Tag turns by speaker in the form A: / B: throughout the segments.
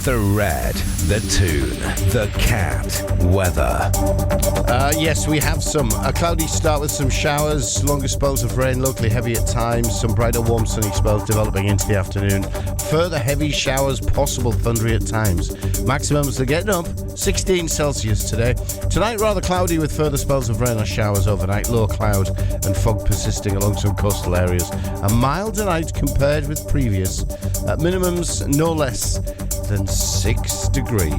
A: The red, the tune, the cat, weather.
B: Yes, we have some. A cloudy start with some showers, longer spells of rain, locally heavy at times, some brighter warm sunny spells developing into the afternoon. Further heavy showers possible, thundery at times. Maximums are getting up, 16 Celsius today. Tonight rather cloudy with further spells of rain or showers overnight, low cloud and fog persisting along some coastal areas. A milder night compared with previous. At minimums no less than 6 degrees.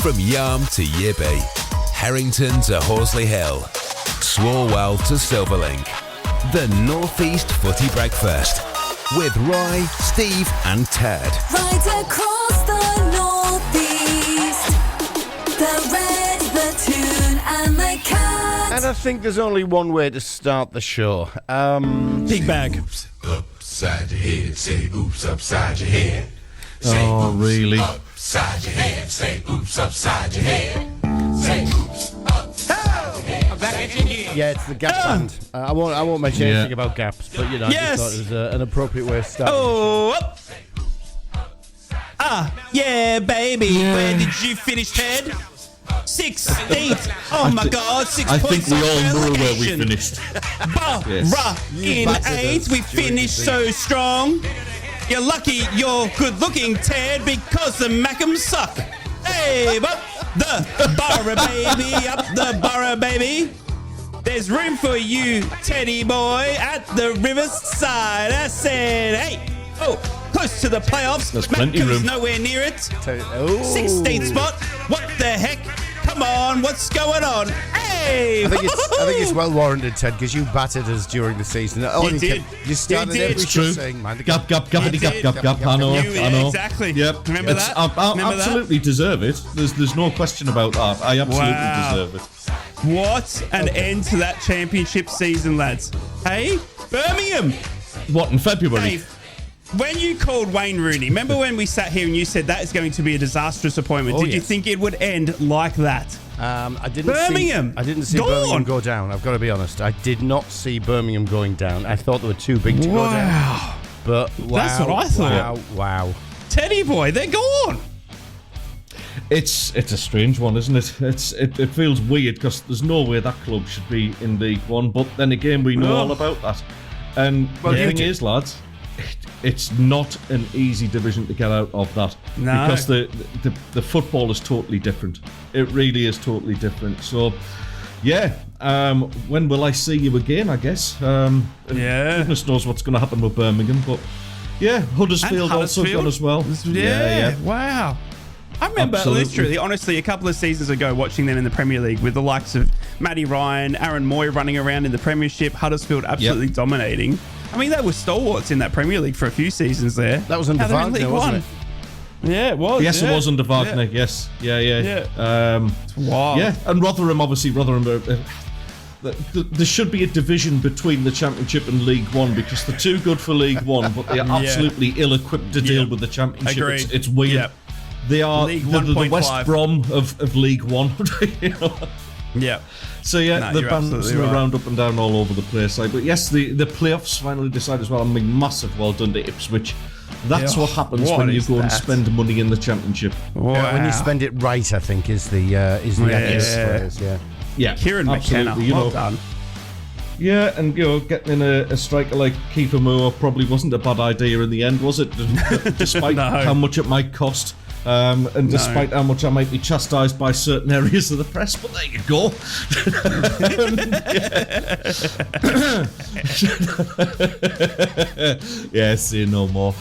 A: From Yarm to Yibby, Harrington to Horsley Hill, Swalwell to Silverlink. The Northeast Footy Breakfast with Roy, Steve and Ted.
C: Right across the Northeast, the red, the tune and the cat.
B: And I think there's only one way to start the show.
D: Big bag.
E: Oops, upside your head. Say oops upside your head. Say
D: Oh,
E: oops
D: really?
E: upside your head. Say oops upside your head. Say oops upside your head.
B: Yeah, it's the Gap Band. I won't mention
D: Yeah.
B: anything about Gaps, but you know,
D: Yes.
B: I just thought it was an appropriate way to start.
D: Oh, up. Yeah, baby. Where did you finish, Ted? 16th. Oh my God, 6
F: I
D: points.
F: think we all
D: off
F: know where we
D: relegation.
F: finished.
D: Borough in
B: battered
D: 8th. We
B: us during
D: finished
B: the
D: so strong. You're lucky you're good looking, Ted, because the Mackem suck. Hey, up the Boro, baby. Up the Boro, baby. There's room for you, Teddy boy, at the riverside. I said, hey, oh, close to the playoffs.
F: There's plenty
D: Mackem's
F: room.
D: nowhere near it.
B: Oh.
D: 16th spot. What the heck? Come on, what's going on? Hey!
B: I think it's well warranted, Ted, because you battered us during the season.
D: You did.
B: You started
D: You did.
B: every
D: It's
B: show
F: true.
B: saying, "Man,
F: Gap, gappity,
D: did.
F: gap, gap. I know,
D: You-
F: I know.
D: exactly.
F: Yep.
D: Remember that?
F: I
D: Remember that?
F: absolutely deserve it. There's no question about that. I absolutely
D: Wow.
F: deserve it.
D: What an end to that championship season, lads. Hey, Birmingham.
F: What, in February?
D: Hey, when you called Wayne Rooney, remember when we sat here and you said that is going to be a disastrous appointment?
B: Oh,
D: Did you
B: yes.
D: think it would end like that?
B: I didn't
D: Birmingham.
B: I didn't see
D: Gone.
B: Birmingham go down. I've got to be honest. I did not see Birmingham going down. I thought they were too big to go down.
D: Wow.
B: But wow,
D: That's what I thought.
B: Wow.
D: Teddy boy, they're gone.
F: It's a strange one, isn't it? It feels weird because there's no way that club should be in League One. But then again, we know
D: No.
F: all about that. And the
D: you
F: thing
D: do.
F: is, lads, it's not an easy division to get out of that.
D: No.
F: Because the football is totally different. It really is totally different. So, yeah. When will I see you again? I guess.
D: Yeah.
F: Goodness knows what's going to happen with Birmingham, but yeah, Huddersfield also gone as well.
D: Yeah. Wow. I remember,
F: Absolutely.
D: literally, honestly, a couple of seasons ago watching them in the Premier League with the likes of Matty Ryan, Aaron Moy running around in the Premiership, Huddersfield absolutely dominating. I mean, they were stalwarts in that Premier League for a few seasons there.
B: That was under
D: Now they're in
B: Wagner,
D: League
B: wasn't
D: One.
B: it?
D: Yeah, it was.
F: Yes,
D: yeah.
F: it was under Wagner.
D: Yeah.
F: Yes, yeah.
D: Yeah. Wow.
F: Yeah, and Rotherham, obviously, there should be a division between the Championship and League One because they're too good for League One, but they are absolutely ill-equipped to deal with the Championship.
D: Agreed.
F: It's weird.
D: Yep.
F: They are
D: League
F: the West
D: 1.5.
F: Brom of League One. You know?
D: Yeah.
F: So yeah,
D: No,
F: the
D: you're
F: bouncing
D: absolutely right.
F: around up and down all over the place. But yes, the playoffs finally decided as well. I mean, massive well done to Ipswich. That's
D: Yeah.
F: what happens
D: What
F: when you
D: is
F: go and
D: that?
F: spend money in the Championship.
D: Wow.
B: When you spend it right, I think is the accurate phrase. Yeah.
F: Yeah,
D: Kieran McKenna,
F: absolutely, you
D: well
F: know.
D: done.
F: Yeah, and getting in a striker like Kiefer Moore probably wasn't a bad idea in the end, was it? Despite
D: No.
F: how much it might cost, and despite how much I might be chastised by certain areas of the press. But there you go. Yeah, say no more.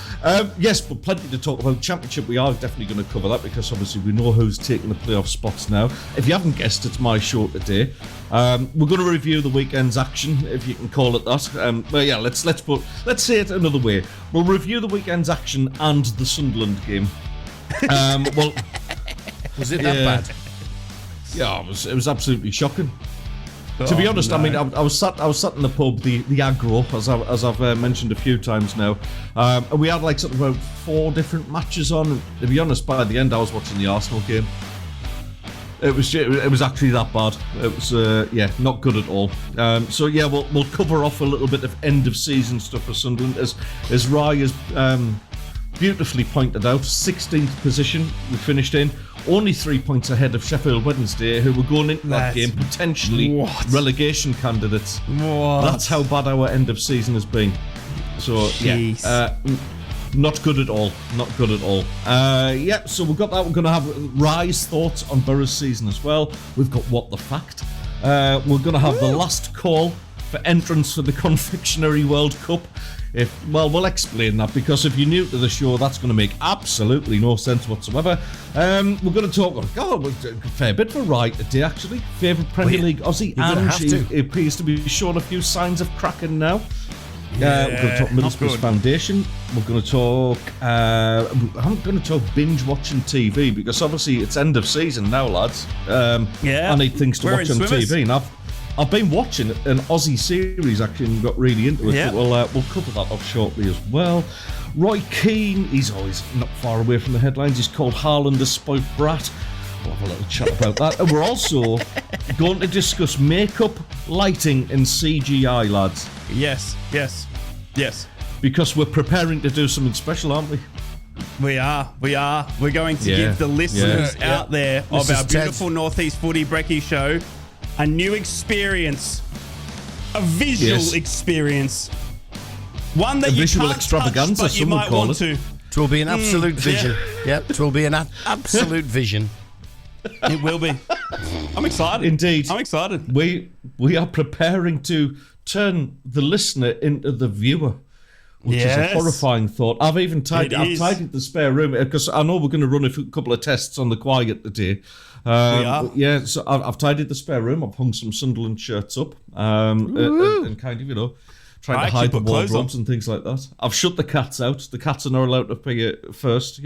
F: Yes, but plenty to talk about. Championship, we are definitely going to cover that because obviously we know who's taking the playoff spots now. If you haven't guessed, it's my show today. We're going to review the weekend's action, if you can call it that. But yeah, let's say it another way. We'll review the weekend's action and the Sunderland game. Well,
B: Was it that bad?
F: yeah, it was absolutely shocking. To be honest, I mean, I was sat in the pub, the Aggro, as I've mentioned a few times now, and we had like sort of about 4 different matches on. To be honest, by the end, I was watching the Arsenal game. It was actually that bad. It was not good at all. So yeah, we'll cover off a little bit of end of season stuff for Sunderland as Rye has beautifully pointed out. 16th position we finished in, only 3 points ahead of Sheffield Wednesday, who were going into that game potentially relegation candidates. That's how bad our end of season has been. So not good at all. Not good at all. So we've got that. We're going to have Rye's thoughts on Boro's season as well. We've got What the Fact. We're going to have the last call for entrance for the Confectionery World Cup. We'll explain that, because if you're new to the show, that's going to make absolutely no sense whatsoever. We're going to talk a fair bit for Rye today, actually. Favourite Premier League Aussie, and she appears to be showing a few signs of cracking now. We're going to talk Middlesbrough's Foundation. We're going to talk. I'm going to talk binge watching TV, because obviously it's end of season now, lads. I need things to watch on TV, and I've been watching an Aussie series actually and got really into it. Yeah. But we'll cover that off shortly as well. Roy Keane, he's always not far away from the headlines. He's called Haaland a spoilt brat. We'll have a little chat about that. And we're also going to discuss makeup, lighting, and CGI, lads.
D: Yes.
F: Because we're preparing to do something special, aren't we?
D: We are. We're going to give the listeners out there of our beautiful Northeast Footy Brekky show a new experience, a visual experience, one that you can't touch, but you might want to.
B: It will be an absolute vision. Yep, it will be an absolute vision.
D: It will be. I'm excited.
F: Indeed.
D: I'm excited.
F: We are preparing to turn the listener into the viewer, which is a horrifying thought. I've tidied the spare room, because I know we're going to run a couple of tests on the quiet today. So I've tidied the spare room. I've hung some Sunderland shirts up, and kind of, trying to hide the wardrobes and things like that. I've shut the cats out. The cats are not allowed to pee first,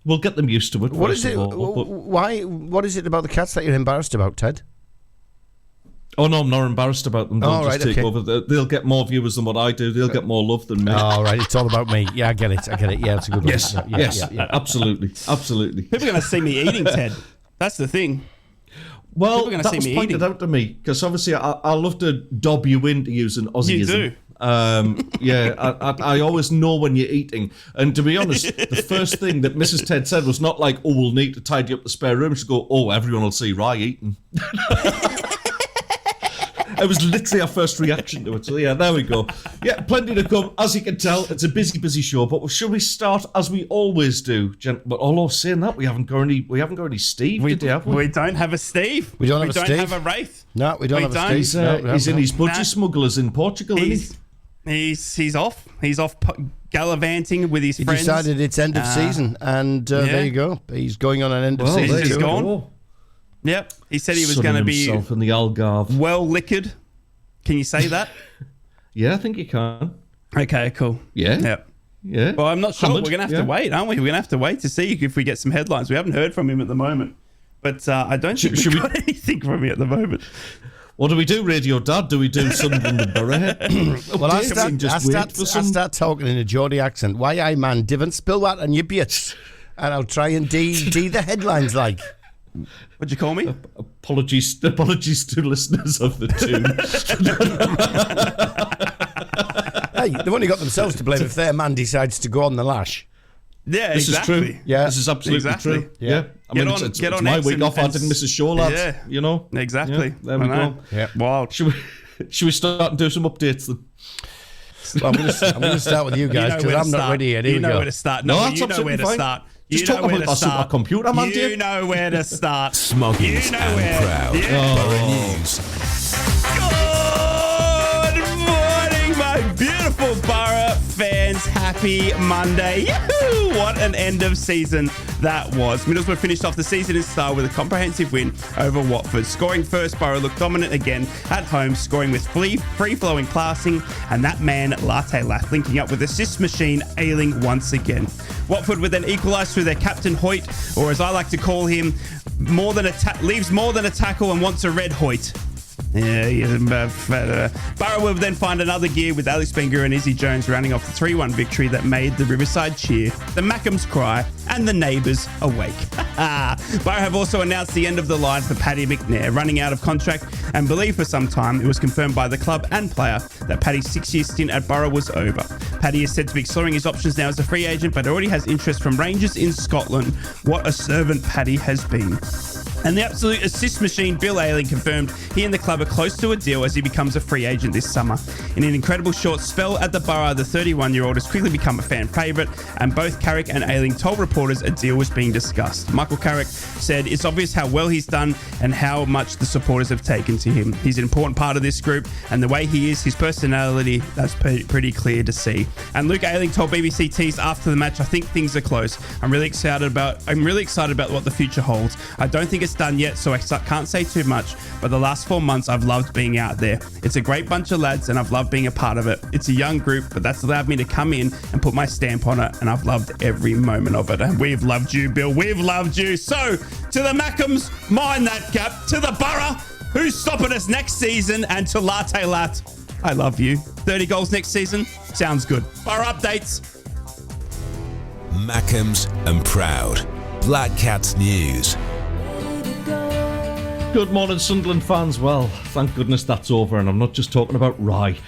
F: We'll get them used to it.
B: What is it? Why? What is it about the cats that you're embarrassed about, Ted?
F: Oh no, I'm not embarrassed about them. They'll just take over. They'll get more viewers than what I do. They'll get more love than me.
B: All right, it's all about me. Yeah, I get it. Yeah, it's a good one.
F: Yes, absolutely.
D: People are going to see me eating, Ted. That's the thing.
F: Well, that was pointed out to me, because obviously I love to dob you into using Aussieism.
D: You do.
F: I always know when you're eating. And to be honest, the first thing that Mrs. Ted said was not like, "Oh, we'll need to tidy up the spare room." She'd go, "Oh, everyone will see Rye eating." It was literally our first reaction to it. So yeah, there we go. Yeah, plenty to come. As you can tell, it's a busy show. But should we start as we always do, But although saying that, we haven't got any Steve today, have we?
D: We don't have a Steve.
B: We don't
D: have a Wraith.
B: No, we don't have a Steve.
F: He's in his budgie smugglers in Portugal, isn't he?
D: He's off. He's off gallivanting with his friends.
B: He decided it's end of season, and there you go. He's going on an end of season.
D: He's gone. Yep. He said he was going to be
F: in the Algarve.
D: Well liquored. Can you say that?
F: Yeah, I think you can.
D: Okay, cool.
F: Yeah.
D: Yep.
F: Yeah.
D: Well, I'm not sure. We're going to have to wait, aren't we? We're going to have to wait to see if we get some headlines. We haven't heard from him at the moment. But I don't think we've got anything from him at the moment.
F: What do we do, Radio Dad? Do we do Sunderland and Boro?
B: Well, I start talking in a Geordie accent. Why, I man, divin spill that and you bitch. And I'll try and do the headlines like.
D: What'd you call me?
F: Apologies to listeners of the tune.
B: Hey, they've only got themselves to blame if their man decides to go on the lash.
D: Yeah,
F: this is true.
B: Yeah,
F: this is absolutely true. Yeah, I mean, it's my week off. I didn't miss a show, lads. Yeah,
D: exactly.
F: Yeah, there we go.
B: Yeah,
D: wild.
F: Should we start and do some updates then?
B: Well, I'm going to start with you guys because I'm not ready yet.
D: You know where to start. No, that's absolutely fine.
F: Just talk about our supercomputer, man.
D: You know where to start.
A: Smuggies and proud. Boro News.
D: Good morning, my beautiful Boro fans. Happy Monday. Yahoo! What an end of season that was. Middlesbrough finished off the season in style with a comprehensive win over Watford. Scoring first, Boro looked dominant again at home, scoring with free-flowing passing, and that man, Latte Lath, linking up with assist machine, Ailing once again. Watford would then equalise through their captain Hoyt, or as I like to call him, leaves more than a tackle and wants a red Hoyt. Boro will then find another gear with Alex Bengur and Izzy Jones rounding off the 3-1 victory that made the Riverside cheer, the Mackem's cry, and the neighbours awake. Boro have also announced the end of the line for Paddy McNair, running out of contract, and believe for some time it was confirmed by the club and player that Paddy's 6-year stint at Boro was over. Paddy is said to be exploring his options now as a free agent, but already has interest from Rangers in Scotland. What a servant Paddy has been. And the absolute assist machine, Bill Ayling, confirmed he and the club are close to a deal as he becomes a free agent this summer. In an incredible short spell at the Boro, the 31-year-old has quickly become a fan favourite, and both Carrick and Ayling told reporters a deal was being discussed. Michael Carrick said, "It's obvious how well he's done and how much the supporters have taken to him. He's an important part of this group, and the way he is, his personality, that's pretty clear to see." And Luke Ayling told BBC Tees after the match, "I think things are close. I'm really excited about what the future holds. I don't think it's done yet, so I can't say too much, but the last 4 months I've loved being out there. It's a great bunch of lads and I've loved being a part of it. It's a young group, but that's allowed me to come in and put my stamp on it, and I've loved every moment of it. And we've loved you, Bill. We've loved you." So, to the Mackems, mind that gap. To the Boro, who's stopping us next season? And to Latte Lat, I love you. 30 goals next season? Sounds good. Boro updates.
A: Mackems and Proud. Black Cats News.
F: Good morning, Sunderland fans. Well, thank goodness that's over, and I'm not just talking about Rye.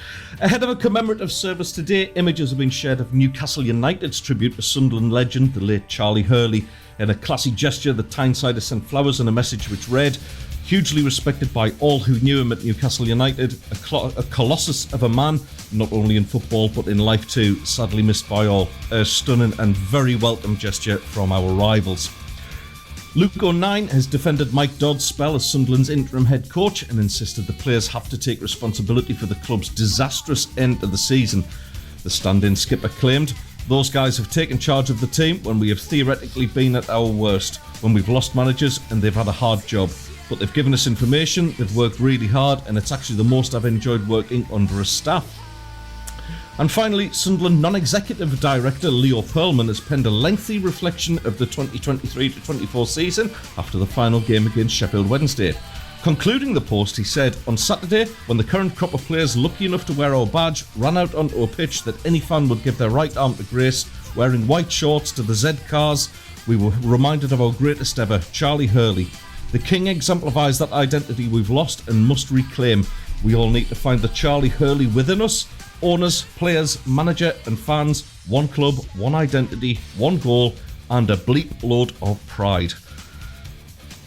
F: Ahead of a commemorative service today, images have been shared of Newcastle United's tribute to Sunderland legend, the late Charlie Hurley. In a classy gesture, the Tyneside sent flowers and a message which read, "Hugely respected by all who knew him at Newcastle United, a colossus of a man, not only in football but in life too, sadly missed by all." A stunning and very welcome gesture from our rivals. Luke O'Nien has defended Mike Dodd's spell as Sunderland's interim head coach and insisted the players have to take responsibility for the club's disastrous end to the season. The stand-in skipper claimed, "Those guys have taken charge of the team when we have theoretically been at our worst, when we've lost managers and they've had a hard job. But they've given us information, they've worked really hard, and it's actually the most I've enjoyed working under a staff." And finally, Sunderland non-executive director Leo Pearlman has penned a lengthy reflection of the 2023-24 season after the final game against Sheffield Wednesday. Concluding the post, he said, "On Saturday, when the current crop of players lucky enough to wear our badge ran out onto a pitch that any fan would give their right arm to grace, wearing white shorts to the Z cars, we were reminded of our greatest ever, Charlie Hurley. The King exemplifies that identity we've lost and must reclaim. We all need to find the Charlie Hurley within us. Owners, players, manager and fans, one club, one identity, one goal, and a bleep load of pride."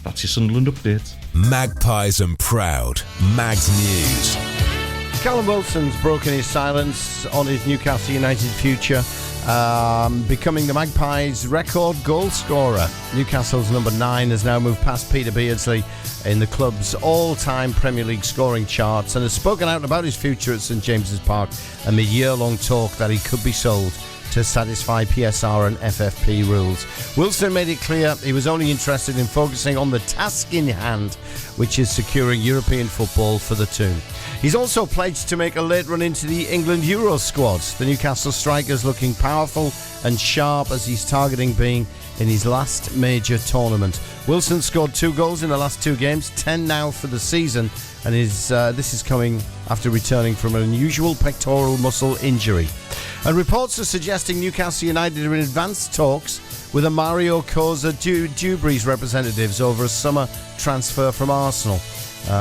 F: That's your Sunderland update.
A: Magpies and Proud. Mags News.
B: Callum Wilson's broken his silence on his Newcastle United future, becoming the Magpies' record goal scorer. Newcastle's number 9 has now moved past Peter Beardsley in the club's all-time Premier League scoring charts and has spoken out about his future at St James's Park amid year-long talk that he could be sold to satisfy PSR and FFP rules. Wilson made it clear he was only interested in focusing on the task in hand, which is securing European football for the Toon. He's also pledged to make a late run into the England Euro squad. The Newcastle striker's looking powerful and sharp as he's targeting being in his last major tournament. Wilson scored 2 goals in the last 2 games, 10 now for the season, and this is coming after returning from an unusual pectoral muscle injury. And reports are suggesting Newcastle United are in advanced talks with a Mario Cosa Dewberry's representatives over a summer transfer from Arsenal.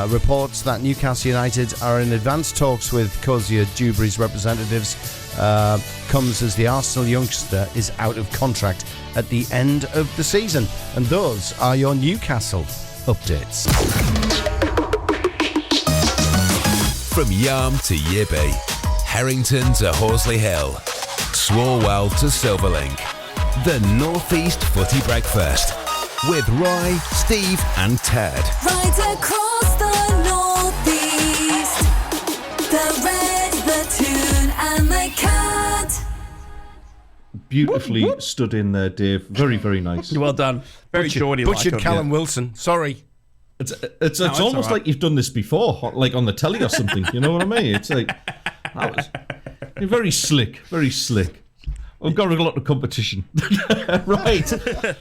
B: Reports that Newcastle United are in advanced talks with Kozia Dewberry's representatives comes as the Arsenal youngster is out of contract at the end of the season. And those are your Newcastle updates.
A: From Yarm to Yibby, Harrington to Horsley Hill, Swarwell to Silverlink. The North East Footy Breakfast with Roy, Steve and Ted.
C: Right across the northeast, the red, the toon and the cat.
F: Beautifully stood in there, Dave. Very, very nice.
D: Well done. Very Geordie like.
B: Butchered Callum Wilson. Sorry.
F: It's almost like you've done this before, like on the telly or something. You know what I mean? It's like, that was very slick, very slick. We've got a lot of competition. Right.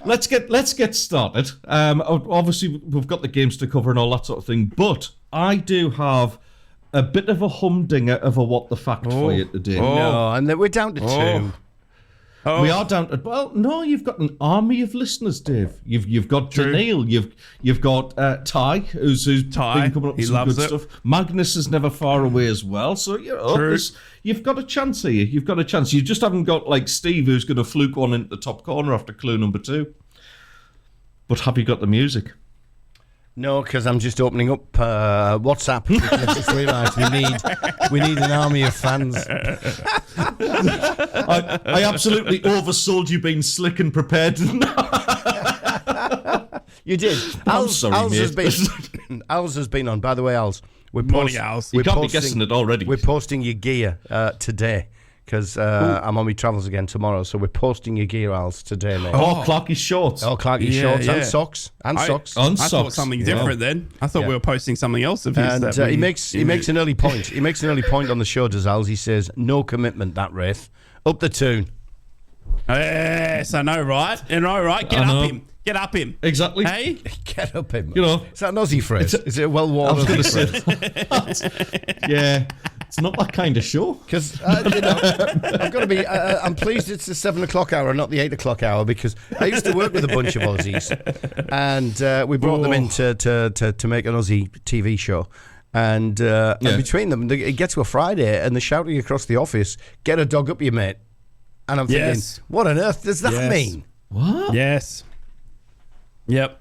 F: Let's get started. Obviously, we've got the games to cover and all that sort of thing, but I do have a bit of a humdinger of a what the fact for you today.
B: No, and then we're down to 2.
F: We are down to, well, no, you've got an army of listeners, Dave. You've got Daniil, you've got Ty, who's been coming up with some good stuff. Magnus is never far away as well, so you've got a chance here. You've got a chance. You just haven't got like Steve, who's going to fluke one into the top corner after clue number 2. But have you got the music?
B: No, because I'm just opening up WhatsApp. I just realised we need an army of fans.
F: I absolutely oversold you being slick and prepared.
B: You did. Als has been on. By the way, Als,
D: Morning, Als.
F: You can't be guessing it already.
B: We're posting your gear today. Because I'm on my travels again tomorrow, so we're posting your gear, Als, today, mate.
F: Oh, Clarky's shorts.
B: Oh, Clarky's shorts and socks.
D: I thought something different then. I thought we were posting something else of his.
B: And he makes an early point. He makes an early point on the show, does Als. He says, no commitment, that Wraith. Up the tune.
D: Yes, I know, right? Get up him. Get up him.
F: Exactly.
B: Hey? Get up him.
F: You know.
B: Is that an Aussie phrase? Is it a well-worn Aussie phrase?
F: Yeah. It's not that kind of show.
B: Because, I've got to be... I'm pleased it's the 7 o'clock hour, not the 8 o'clock hour, because I used to work with a bunch of Aussies, and we brought them in to make an Aussie TV show. And between them, it gets to a Friday, and they're shouting across the office, "Get a dog up, you mate." And I'm thinking, what on earth does that mean?
F: What?
D: Yes. Yep.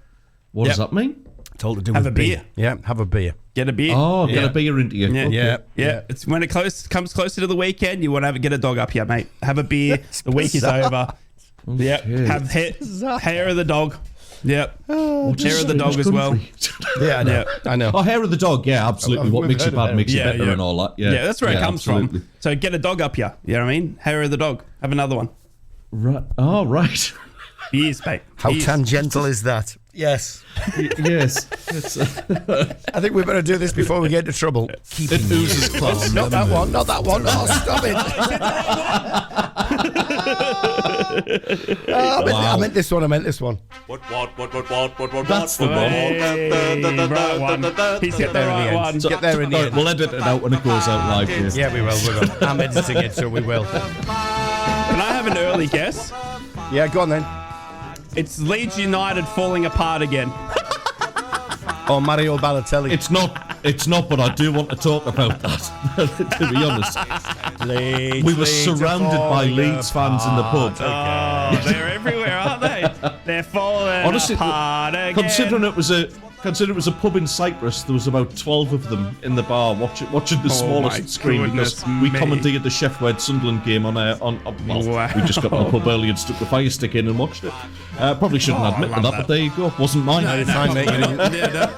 F: What does that mean?
B: Told to do
D: have
B: with
D: a beer.
B: Yeah, have a beer.
D: Get a beer.
F: Oh, get a beer into you.
D: Yeah.
F: Okay.
D: Yeah. It's when it comes closer to the weekend, you want to get a dog up here, mate. Have a beer. The week is over. Yep. Have hair of the dog. Yep. Hair of the dog as well.
B: Yeah, I know.
F: Oh, hair of the dog. Yeah, absolutely. What makes you bad makes you better and all that. Yeah,
D: that's where it comes from. So get a dog up here. You know what I mean? Hair of the dog. Have another one.
F: Right. Oh, right.
D: Beers, mate.
B: How tangential is that? Yes.
F: Yes.
B: I think we better do this before we get into trouble.
F: It oozes class.
B: Not that one. Oh, stop it. I meant this one.
F: That's the one.
D: He's get there in the end.
B: Get there in the end.
F: We'll edit it out when it goes out live.
B: Yeah, we will. I'm editing it, so we will.
D: Can I have an early guess?
B: Yeah, go on then.
D: It's Leeds United falling apart again.
B: Oh, Mario Balotelli.
F: It's not, but I do want to talk about that, to be honest.
B: We
F: were surrounded by Leeds fans in the pub.
D: Okay. Oh, they're everywhere, aren't they? They're falling apart again.
F: Considering it was a pub in Cyprus, there was about 12 of them in the bar watching the smallest screen because we commandeered the Sheffield Sunderland game on we just got to the pub early and stuck the fire stick in and watched it. Probably shouldn't admit to that, but there you go. Wasn't mine.
B: No, you're fine, mate.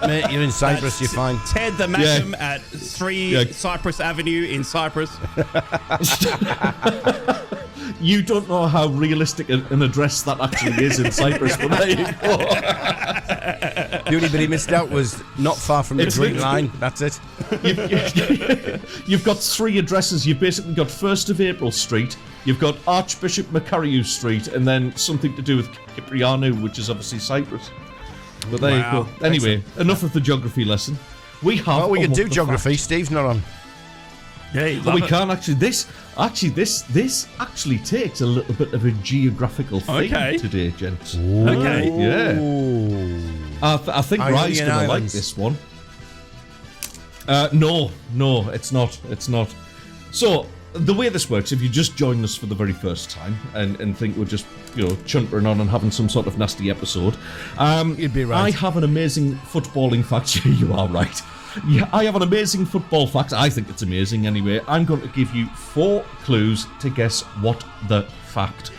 B: Mate, you're in Cyprus. You're fine.
D: Ted the Mackem at 3 Cyprus Avenue in Cyprus.
F: You don't know how realistic an address that actually is in Cyprus, but there you go.
B: The only bit he missed out was not far from the Green Line. That's it.
F: You've got 3 addresses. You've basically got 1st of April Street, you've got Archbishop Macariu Street, and then something to do with Kyprianou, which is obviously Cyprus. But there you go. Anyway, enough of the geography lesson. We can
B: do geography. Steve's not on.
F: Yeah, we can't actually. This actually takes a little bit of a geographical theme today, gents.
B: Ooh.
D: Okay.
F: Yeah. I think Rye's going to like this one. No, it's not. It's not. So, the way this works, if you just join us for the very first time and think we're just, chuntering on and having some sort of nasty episode,
B: you'd be right.
F: I have an amazing footballing fact. You are right. Yeah, I have an amazing football fact. I think it's amazing anyway. I'm going to give you 4 clues to guess what the fact.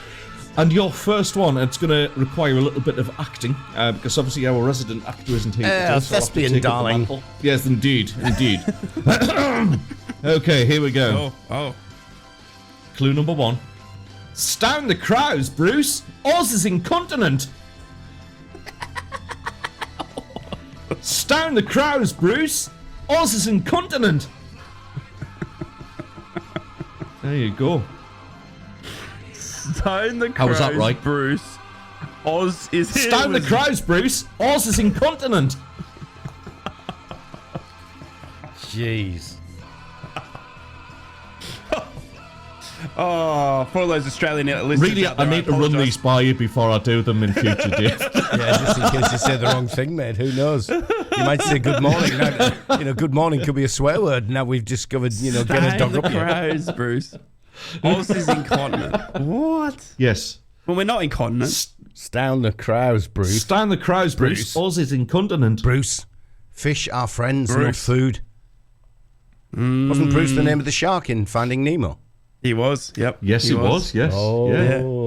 F: And your first one, it's going to require a little bit of acting, because obviously our resident actor isn't here today.
B: Thespian, darling.
F: Yes, indeed. Okay, here we go.
D: Oh.
F: Clue number 1. Stand the crowds, Bruce. Oz is incontinent. Stand the crowds, Bruce. Oz is incontinent. There you go.
D: Stone the Crows,
F: How was that right?
D: Bruce. Oz is here.
F: Stone the Crows, Bruce. Oz is incontinent.
B: Jeez.
D: Oh, for all those Australian listeners.
F: Really,
D: out there,
F: I need to run
D: apologise.
F: these by you before I do them in future, Dave.
B: Yeah, just in case you say the wrong thing, mate. Who knows? You might say good morning. Now, good morning could be a swear word. Now we've discovered, get a dog
D: Stone
B: up
D: the
B: here.
D: Crows, Bruce. Oz is incontinent. What?
F: Yes.
D: Well, we're not incontinent.
B: Down the Crows, Bruce.
F: Stone the Crows, Bruce. Oz is incontinent.
B: Bruce. Fish are friends, not
D: Bruce.
B: food. Wasn't Bruce the name of the shark in Finding Nemo?
D: He was. Yep.
F: Yes, it was. Yes.
B: Oh,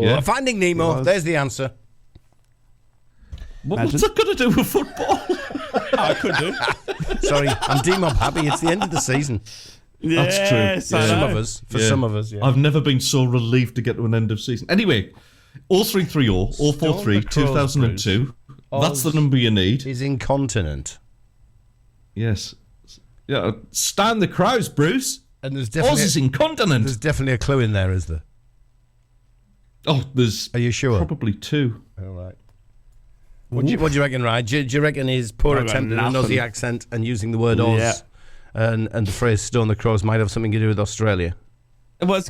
F: Yeah.
B: Finding Nemo. There's the answer.
F: What's that got to do with football?
D: I could do.
B: Sorry, I'm D-Mob happy. It's the end of the season.
F: That's true.
D: Yes,
B: For
D: I
B: some
D: know.
B: of us. For
F: Yeah.
B: some of us, yeah.
F: I've never been so relieved to get to an end of season. Anyway, all 3-3 all 4-3,
B: the Crows,
F: 2002. That's the number you need.
B: He's incontinent.
F: Yes. Yeah. Stand the Crows, Bruce.
B: And there's
F: Oz is
B: definitely,
F: incontinent.
B: there's definitely a clue in there, is there?
F: Oh, there's
B: Are you sure?
F: probably two.
B: All right. What do you reckon, Ryan? Do you reckon his poor
D: I got
B: attempt at an
D: nothing.
B: Aussie accent and using the word Oz
D: Yeah.
B: and the phrase "stone the crows" might have something to do with Australia?
D: Well, it's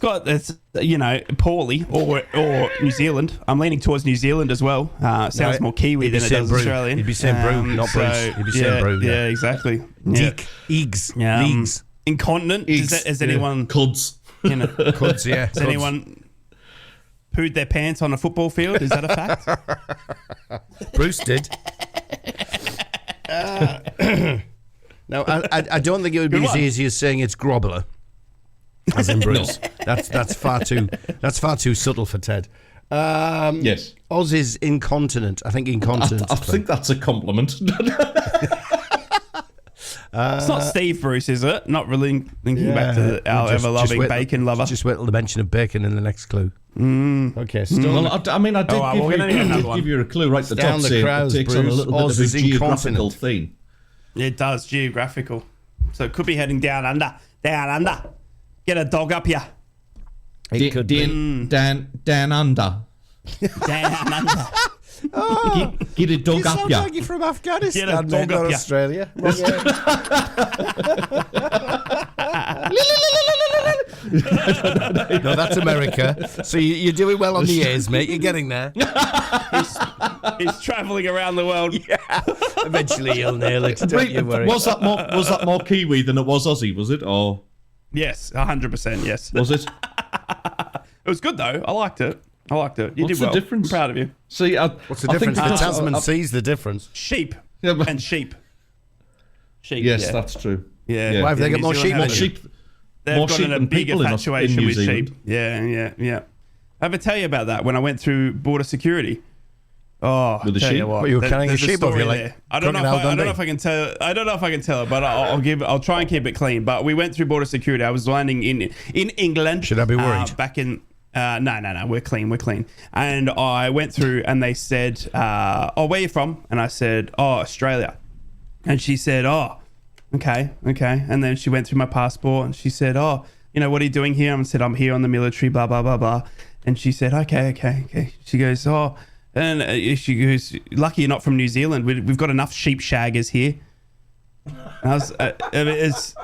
D: poorly or New Zealand. I'm leaning towards New Zealand as well. Sounds
B: Right.
D: more Kiwi
B: He'd be
D: than it
B: saying
D: does
B: brew.
D: Australian.
B: He'd be saying brew, not Bruce. He'd be saying brew, yeah.
D: Yeah, exactly. Yeah.
B: Deek, Eags,
D: Yeah,
B: Leagues,
D: incontinent. Has anyone?
F: Cuds.
B: Cuds, yeah.
D: Has anyone pooed their pants on a football field? Is that a fact?
B: Bruce did. Now, I don't think it would be
D: Good
B: as
D: one.
B: easy as saying it's grobbler, as in Bruce. That's far too subtle for Ted.
F: Yes.
B: Oz is incontinent. I think incontinent.
F: I think that's a compliment.
D: It's not Steve Bruce, is it? Not really linking back to our ever-loving
B: wait-
D: bacon lover.
B: Just wait till the mention of bacon in the next clue. Okay,
F: Well, I mean, I did,
D: Oh, we're gonna need another one.
F: give you a clue right at the
B: Down
F: top,
B: the
F: saying
B: Crows,
F: it takes on a
B: Bruce.
F: little bit
B: Oz
F: of a
B: is
F: geographical
B: incontinent.
F: theme.
D: It does, geographical. So it could be heading down under. Down under. Get a dog up here.
B: It could be.
F: Dan under.
D: Down under.
F: Get a dog
B: You
F: up
B: sound
F: ya.
B: like you're from Afghanistan,
D: Get a dog
B: not
D: up ya.
B: Australia. No, that's America. So you're doing well on the ears, mate. You're getting there.
D: He's travelling around the world.
B: Eventually you'll nail it. Don't you worry.
F: Was that more Kiwi than it was Aussie? Was it, or
D: Yes, 100%. Yes.
F: was it?
D: It was good though. I liked it. You
F: What's
D: did
F: the
D: well.
F: difference?
D: I'm proud of you.
F: See,
B: What's the difference? The Tasman sees the difference.
D: Sheep
F: Yeah, but-
D: and sheep. Sheep.
F: Yes,
D: yeah.
F: that's true.
D: Yeah.
B: Why have they got
D: New
B: more
D: Zealand
B: sheep
D: have
B: than
D: it.
B: you?
F: Sheep.
D: They've
F: More
D: got
F: sheep
D: a
F: than
D: big
F: people in
D: infatuation
F: New
D: with
F: Zealand.
D: sheep. Yeah. I ever tell you about that when I went through border security? Oh,
F: With the
D: tell
F: sheep?
D: you what,
B: Well, you were carrying a
D: there's
B: sheep over
D: story
B: you like
D: there. I don't know if I can tell. I don't know if I can tell it, but I'll try and keep it clean. But we went through border security. I was landing in England.
B: Should I be worried?
D: Back in. No. We're clean. And I went through, and they said, "Oh, where are you from?" And I said, "Oh, Australia." And she said, "Oh, okay." And then she went through my passport, and she said, "Oh, what are you doing here?" I said, "I'm here on the military." Blah blah blah blah. And she said, "Okay." She goes, "Oh," and she goes, "Lucky you're not from New Zealand. We've got enough sheep shaggers here." And I was,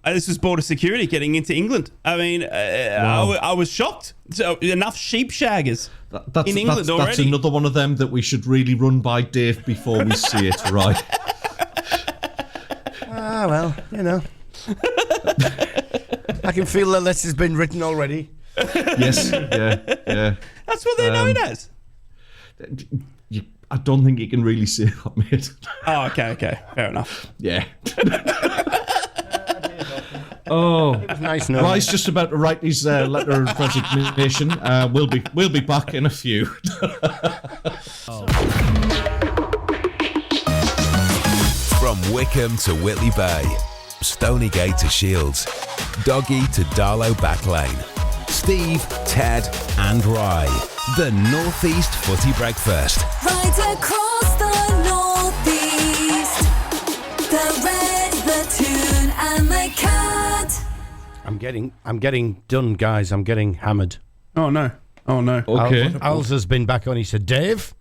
D: this was border security getting into England. I mean, I was shocked. So enough sheep shaggers in England
F: that's
D: already.
F: another one of them that we should really run by Dave before we see it, right?
B: Ah, well, I can feel the letters has been written already.
F: Yes, yeah.
D: That's what they're known as.
F: I don't think you can really say that, mate.
D: Oh, okay. Fair enough.
F: Yeah. Oh,
B: Nice knowing.
F: Rye's just about to write his letter of resignation. We'll be back in a few.
A: From Wickham to Whitley Bay, Stonygate to Shields, Doggy to Darlow Backlane, Steve, Ted and Rye. The Northeast Footy Breakfast.
C: Right across the northeast, the red, the tune, and the cat.
B: I'm getting done, guys. I'm getting hammered.
D: Oh no. Oh, no.
F: Okay.
B: Al's has been back on. He said, Dave,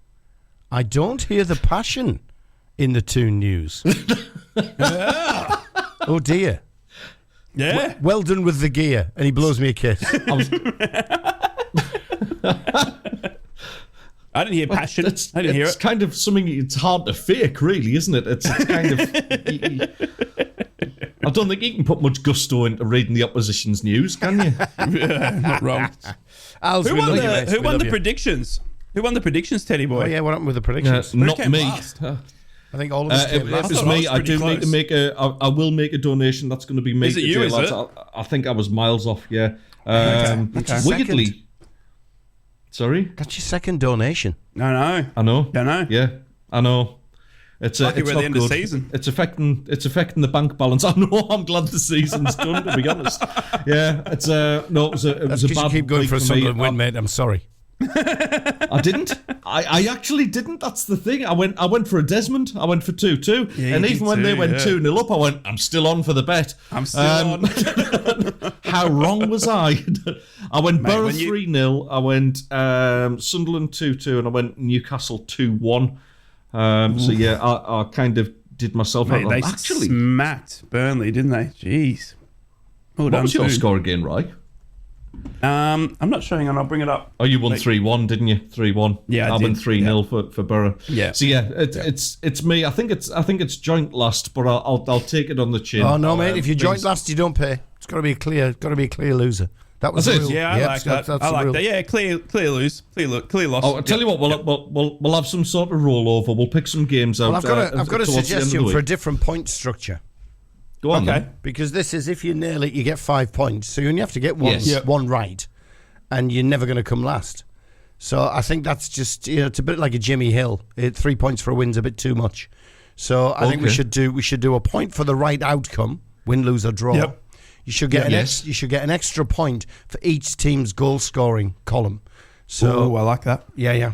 B: I don't hear the passion in the Toon News. Oh, dear.
D: Yeah.
B: Well done with the gear. And he blows me a kiss.
D: I didn't hear passion. I didn't hear
F: It's
D: it.
F: kind of something it's hard to fake, really, isn't it? It's kind of... I don't think you can put much gusto into reading the opposition's news, can you?
D: Not wrong.
B: Al's,
D: Who
B: we
D: won
B: love
D: the
B: you, mate.
D: Who
B: We
D: won
B: love
D: the
B: you.
D: predictions? Who won the predictions, Teddy boy?
B: Oh, yeah, what happened with the predictions?
F: Not
D: came
F: me.
D: last?
B: I think all of us came
F: If
B: last.
F: it's
D: thought I
F: me,
D: was
F: I do
D: pretty
F: need to
D: close.
F: make I will make a donation. That's going to be me.
D: Is it you,
F: today,
D: is
F: lads.
D: it?
F: I think I was miles off. Yeah.
B: Okay.
F: Weirdly. Sorry.
B: That's your second donation.
D: No.
F: I know.
D: Don't know.
F: Yeah, I know. It's
D: Lucky
F: it's
D: we're at
F: not
D: the end of
F: good.
D: the season.
F: It's affecting the bank balance. I know. I'm glad the season's done. To be honest, yeah. It's no. It was a
B: That's because
F: bad
B: you keep going
F: week
B: for a
F: me.
B: Sunderland win, mate. I'm sorry.
F: I didn't. I actually didn't. That's the thing. I went for a Desmond. I went for 2-2.
D: Yeah,
F: and
D: you
F: even
D: did
F: when they
D: too,
F: went
D: yeah.
F: 2-0 up, I went, I'm still on for the bet.
D: I'm still on.
F: How wrong was I? I went
D: Mate,
F: Boro
D: when you-
F: 3-0. I went Sunderland 2-2, and I went Newcastle 2-1. So yeah, I kind of did myself
D: Mate,
F: out.
D: they
F: Actually,
D: smacked Burnley, didn't they? Jeez. Well
F: what
D: done,
F: was your
D: Toon.
F: score again, right?
D: I'm not showing on. I'll bring it up.
F: Oh, you won
D: Like-
F: 3-1, didn't you? 3-1.
D: Yeah, I
F: I went
D: did.
F: 3-0 for Boro.
D: Yeah.
F: So yeah, it's me. I think it's joint last, but I'll take it on the chin.
B: Oh no, mate! If you join
F: things-
B: last, you don't pay. It's got to be a clear loser. That was
F: That's
B: the
F: it.
B: rule.
D: Yeah, I
B: Yep,
D: like that.
B: that's
D: I
B: the
D: like
B: rule.
D: that. Yeah, clear loss.
F: Oh, I'll tell you what. We'll have some sort of rollover. We'll pick some games out.
B: Well, I've got a
F: towards the end of
B: suggestion
F: the
B: for a
F: week.
B: different point structure.
F: Go on.
D: Okay.
F: Then.
B: Because this is, if you nail it, you get 5 points. So you only have to get one,
F: Yes. Yep.
B: one right, and you're never going to come last. So I think that's just, it's a bit like a Jimmy Hill. 3 points for a win's a bit too much. So I think we
F: Okay.
B: should do a point for the right outcome, win, lose or draw.
D: Yep.
B: You should get
F: Yes.
B: you should get an extra point for each team's goal scoring column. So
D: Oh, I like that.
B: yeah.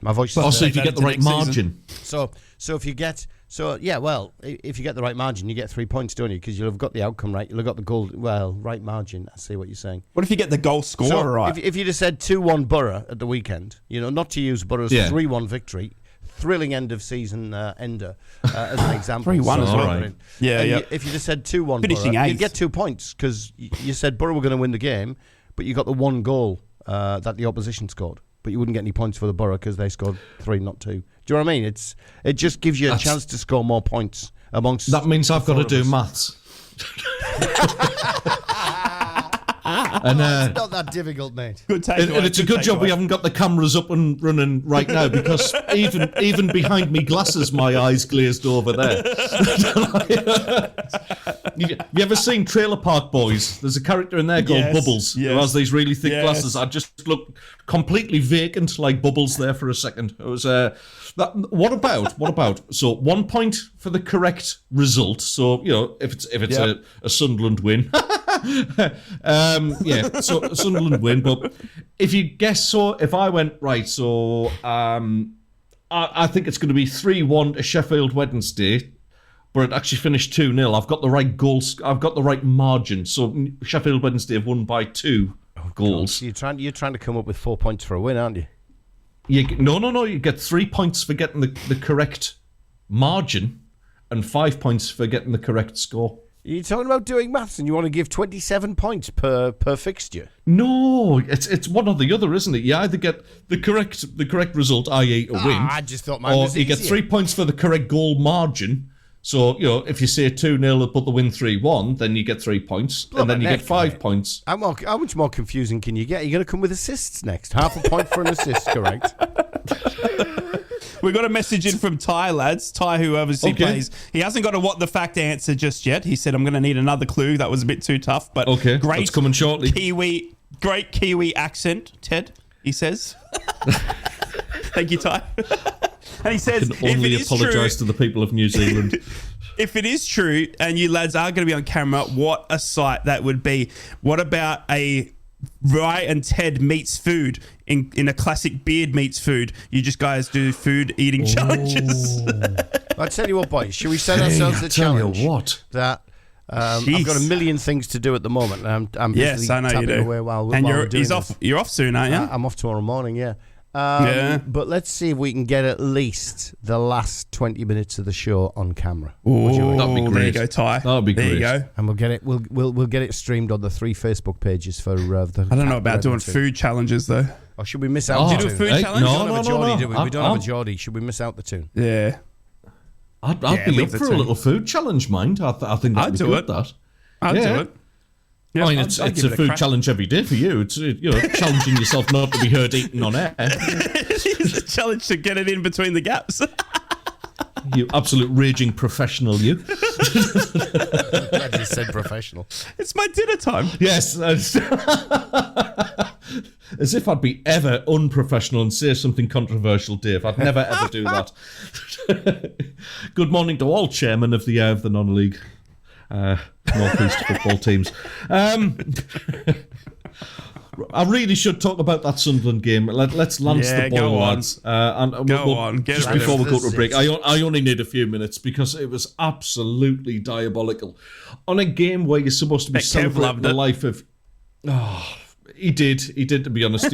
B: My voice is
F: Also,
B: there.
F: if you
D: that
F: get the
D: into
F: right
D: next season.
F: margin.
B: So if you get if you get the right margin, you get 3 points, don't you? Because you'll have got the outcome right. You'll have got the goal. Well, right margin. I see what you're saying.
D: What if you get the goal scorer
B: So
D: right?
B: if you'd have said 2-1 Boro at the weekend, not to use Boro's
F: Yeah.
B: 3-1 victory, thrilling end of season ender as an example.
D: 3-1
F: as well.
B: So,
F: Alright.
D: Yeah,
B: and
D: yeah.
B: if you'd have said 2-1
D: Finishing
B: Boro, you'd
D: eighth.
B: get 2 points because you said Boro were going to win the game, but you got the one goal that the opposition scored. But you wouldn't get any points for the Boro because they scored 3, not 2. Do you know what I mean? It just gives you a chance to score more points amongst.
F: That means I've got to do
B: us.
F: maths. And
B: It's not that difficult, mate.
D: Good takeaway.
F: and it's a good job we
D: takeaway.
F: haven't got the cameras up and running right now, because even behind me glasses, my eyes glazed over there. You ever seen Trailer Park Boys? There's a character in there called
D: Yes,
F: Bubbles who
D: yes.
F: has these really thick
D: Yes.
F: glasses. I just looked completely vacant, like Bubbles, there for a second. It was what about? So 1 point for the correct result. So if it's
D: Yep.
F: a Sunderland win. So Sunderland win, but if you guess, so if I went right, so I think it's going to be 3-1 to Sheffield Wednesday, but it actually finished 2-0. I've got the right goals. I've got the right margin. So Sheffield Wednesday have won by 2 goals.
B: You're trying to come up with 4 points for a win, aren't you?
F: No. You get 3 points for getting the correct margin, and 5 points for getting the correct score.
B: You're talking about doing maths, and you want to give 27 points per fixture.
F: No, it's one or the other, isn't it? You either get the correct result, i.e. a win,
B: I just thought mine
F: or
B: was
F: you get
B: easier.
F: 3 points for the correct goal margin. So, if you say 2-0 but the win 3-1, then you get 3 points, and then you get 5 points.
B: How much more confusing can you get? You're going to come with assists next. Half a point for an assist, correct?
D: We got a message in from Ty, lads. Ty, who obviously
F: Okay.
D: plays. He hasn't got a what the fact answer just yet. He said, I'm going to need another clue. That was a bit too tough. But
F: Okay,
D: great
F: that's coming shortly.
D: Great Kiwi accent, Ted, he says. Thank you, Ty. And he says,
F: I can only apologise to the people of New Zealand.
D: if it is true, and you lads are going to be on camera, what a sight that would be. What about a Riot and Ted meets food in a classic beard meets food? You just guys do food eating challenges.
B: I'll tell you what, boys. Should we set ourselves the
F: tell you
B: challenge
F: what.
B: that I've got a million things to do at the moment. I'm
D: Yes,
B: busy
D: I know you
B: tapping
D: do.
B: away while
D: And
B: we're doing
D: he's off.
B: this.
D: You're off soon, aren't you?
B: I'm off tomorrow morning, yeah.
D: Yeah.
B: But let's see if we can get at least the last 20 minutes of the show on camera. What do you reckon?
F: That'd be
D: There you
F: great.
D: go, Ty.
F: That'd be
D: There you
F: great.
D: go.
B: And we'll get it. We'll get it streamed on the 3 Facebook pages for the.
D: I don't know about doing food challenges though.
B: Or should we miss out?
F: Oh,
B: the
D: Do you do a
B: tune?
D: food
F: Hey,
D: challenge?
F: no,
B: We don't have a Geordie, do we? We don't have a
F: I'm-
B: Geordie. Should we miss out the tune?
D: Yeah.
F: I'd
D: Yeah,
F: be
D: leave
F: up
D: the
F: for a
D: two.
F: little food challenge, mind. I think that'd
D: I'd
F: be
D: do
F: good,
D: it.
F: that.
D: I'll
F: Yeah.
D: do it. Yeah,
F: I mean,
D: I'd
F: it's
D: give
F: a
D: it
F: food
D: crack.
F: challenge every day for you. It's challenging yourself not to be heard eating on air.
D: It's a challenge to get it in between the gaps.
F: You absolute raging professional, you.
B: Glad you said professional.
D: It's my dinner time.
F: Yes. As if I'd be ever unprofessional and say something controversial, Dave. I'd never ever do that. Good morning to all chairmen of the non-league Northeast football teams. I really should talk about that Sunderland game. Let's lance
D: Yeah,
F: the ball,
D: go on.
F: lads. And
D: Go on, get
F: just
D: rid of
F: before we go to
B: this.
F: a break, I only need a few minutes because it was absolutely diabolical. On a game where you're supposed to be
D: Kev
F: celebrating
D: loved
F: the
D: it.
F: life of... He did, to be honest.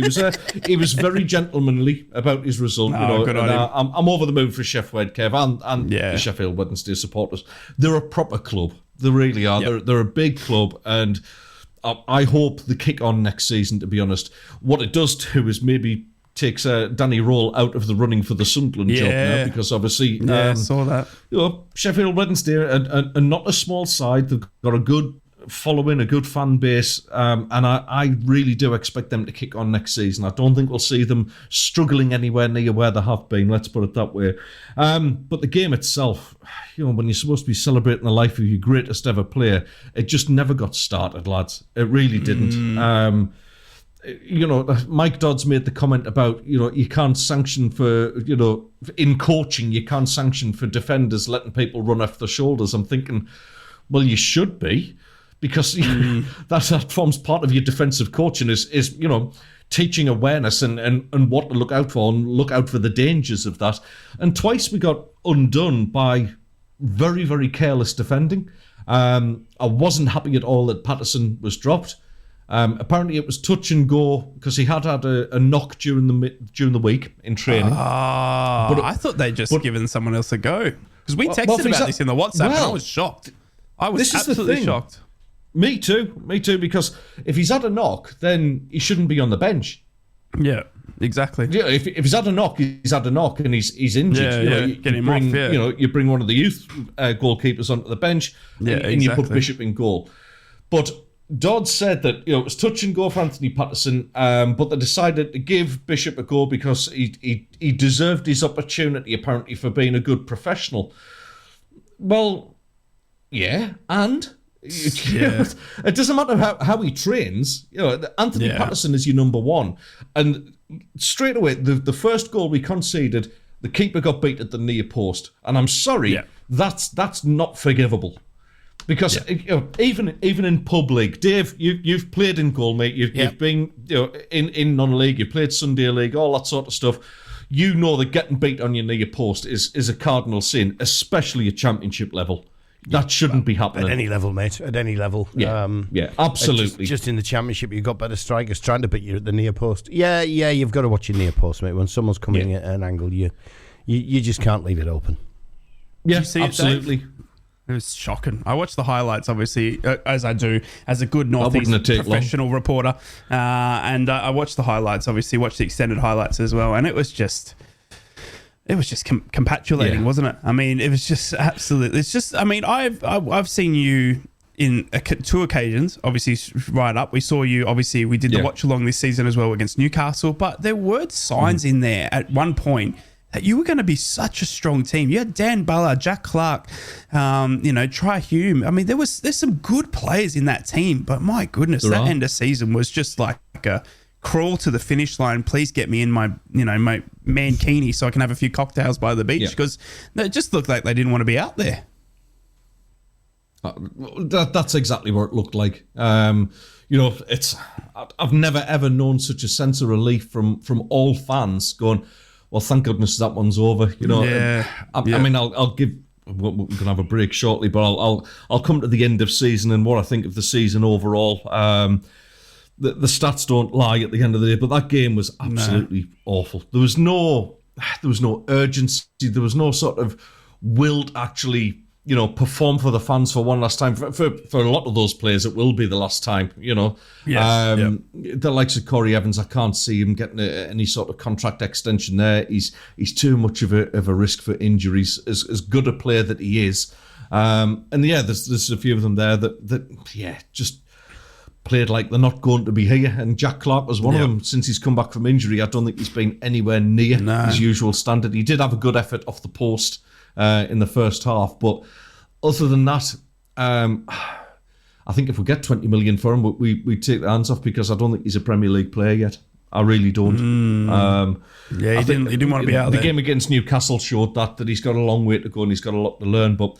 F: He was very gentlemanly about his result.
D: Oh, good on
F: and,
D: him.
F: I'm over the moon for Sheffield, Kev, and
D: Yeah.
F: the Sheffield Wednesday supporters. They're a proper club. They really are.
D: Yep.
F: They're a big club, and I hope the kick on next season, to be honest. What it does do is maybe takes Danny Roll out of the running for the Sunderland job
D: Yeah.
F: now, because obviously
D: Yeah, I saw that.
F: Sheffield Wednesday are not a small side. They've got a good following, a good fan base, and I really do expect them to kick on next season. I don't think we'll see them struggling anywhere near where they have been, let's put it that way. But the game itself, when you're supposed to be celebrating the life of your greatest ever player, it just never got started, lads. It really didn't. Mike Dodds made the comment about, you can't sanction for, in coaching, you can't sanction for defenders letting people run off their shoulders. I'm thinking, well, you should be, because that forms part of your defensive coaching is teaching awareness and what to look out for and look out for the dangers of that. And twice we got undone by very, very careless defending. I wasn't happy at all that Patterson was dropped. Apparently it was touch and go because he had a knock during the week in training.
D: I thought they'd just given someone else a go. Because we texted about this in the WhatsApp and I was shocked. I was
F: this is the
D: absolutely
F: thing.
D: shocked.
F: Me too, because if he's had a knock, then he shouldn't be on the bench.
D: Yeah, exactly.
F: Yeah, if he's had a knock, he's had a knock, and he's injured.
D: Yeah, get him
F: bring,
D: off, yeah.
F: You bring one of the youth goalkeepers onto the bench,
D: Yeah,
F: and you put
D: exactly.
F: Bishop in goal. But Dodd said that it was touch and go for Anthony Patterson, but they decided to give Bishop a go because he deserved his opportunity, apparently, for being a good professional. Well, yeah, and.
D: Yeah.
F: It doesn't matter how he trains. Anthony
D: Yeah.
F: Patterson is your number one, and straight away the first goal we conceded, the keeper got beat at the near post, and I'm sorry,
D: Yeah.
F: that's not forgivable. Because even in pub league, Dave, you've played in goal, mate. You've been in non-league, you've played Sunday league, all that sort of stuff. You know that getting beat on your near post is a cardinal sin, especially at championship level. That shouldn't be happening.
B: At any level, mate. At any level.
F: Yeah, absolutely.
B: Just in the championship, you've got better strikers trying to beat you at the near post. Yeah, you've got to watch your near post, mate. When someone's coming at an angle, you just can't leave it open.
F: Yeah,
D: you see it,
F: absolutely.
D: Dave? It was shocking. I watched the highlights, obviously, as I do, as a good
F: wouldn't
D: Northeast
F: have taken
D: professional reporter. And I watched the highlights, obviously, watched the extended highlights as well. And it was just compatulating,
F: Yeah.
D: wasn't it? I mean, it was just absolutely. It's just. I mean, I've seen you in two occasions. Obviously, right up. We saw you. Obviously, we did the watch along this season as well against Newcastle. But there were signs in there at one point that you were going to be such a strong team. You had Dan Ballard, Jack Clark, Tri Hume. I mean, there's some good players in that team. But my goodness, that end of season was just like a crawl to the finish line. Please get me in my mankini so I can have a few cocktails by the beach, because it just looked like they didn't want to be out there.
F: That's exactly what it looked like. It's I've never ever known such a sense of relief from all fans going, well, thank goodness that one's over. I mean, I'll give we're going to have a break shortly, but I'll come to the end of season and what I think of the season overall. The stats don't lie at the end of the day, but that game was absolutely awful. There was no urgency. There was no sort of will to actually, perform for the fans for one last time. For a lot of those players, it will be the last time,
D: Yes,
F: The likes of Corey Evans, I can't see him getting any sort of contract extension there. He's too much of a risk for injuries, as good a player that he is. There's a few of them there that just played like they're not going to be here. And Jack Clark was one of them. Since he's come back from injury, I don't think he's been anywhere near his usual standard. He did have a good effort off the post in the first half, but other than that, I think if we get 20 million for him, we take the hands off, because I don't think he's a Premier League player yet. I really don't.
D: He didn't want to be out there.
F: The game against Newcastle showed that he's got a long way to go and he's got a lot to learn. But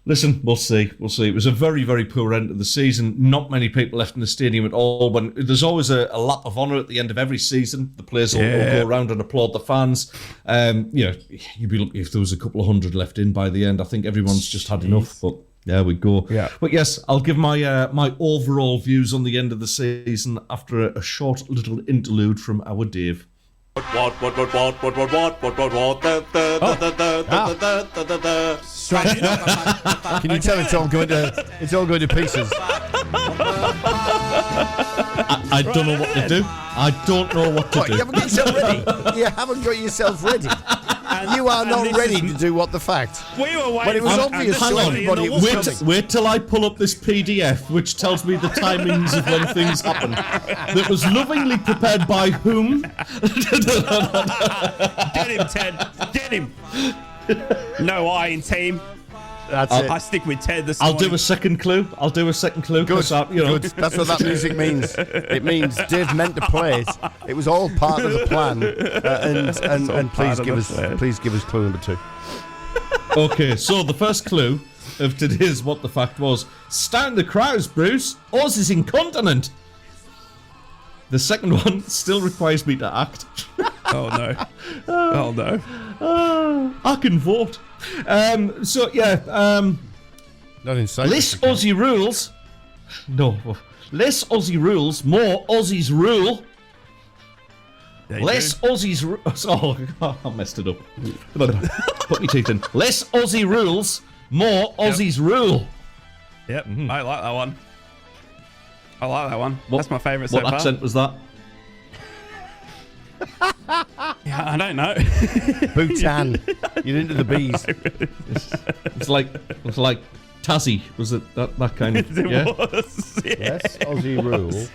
F: listen, we'll see. It was a very, very poor end of the season. Not many people left in the stadium at all. When there's always a lap of honour at the end of every season. The players will go around and applaud the fans. You'd be lucky if there was a couple of hundred left in by the end. I think everyone's just had enough. But there we go.
B: Yeah.
F: But yes, I'll give my overall views on the end of the season after a short little interlude from our Dave.
B: Can you tell it's all going to pieces?
F: I don't know what to do. I don't know what to do.
B: You haven't got yourself ready. You haven't got yourself ready. You are not ready to do what the fact.
D: We were waiting.
B: But it was obvious to everybody it was coming.
F: Wait till I pull up this PDF, which tells me the timings of when things happen. That was lovingly prepared by whom?
D: Get him, Ted. Get him. No I in team.
B: That's it.
D: I stick with Ted this
F: I'll
D: morning.
F: do a second clue.
B: Good. Good. That's what that music means. It means Dave meant to play it. It was all part of the plan. And please give us clue number 2.
F: Okay, so the first clue of today's What the Fact was, stand the crowds, Bruce. Oz is incontinent. The second one still requires me to act.
D: Oh no.
F: I can vote.
B: Not inside.
F: Less Aussie rules. No. Less Aussie rules, more Aussies rule. Less Aussies rules. Oh, I messed it up. Put me teeth in. Less Aussie rules, more Aussies rule.
D: Yep, I like that one.
F: What,
D: That's my favourite so far.
F: What accent was that?
D: Yeah, I don't know.
B: Bhutan. You're into the bees.
F: It's like Tassie. Was it that kind of?
D: It
F: Yeah.
D: was. Yeah.
B: Yes, Aussie rule.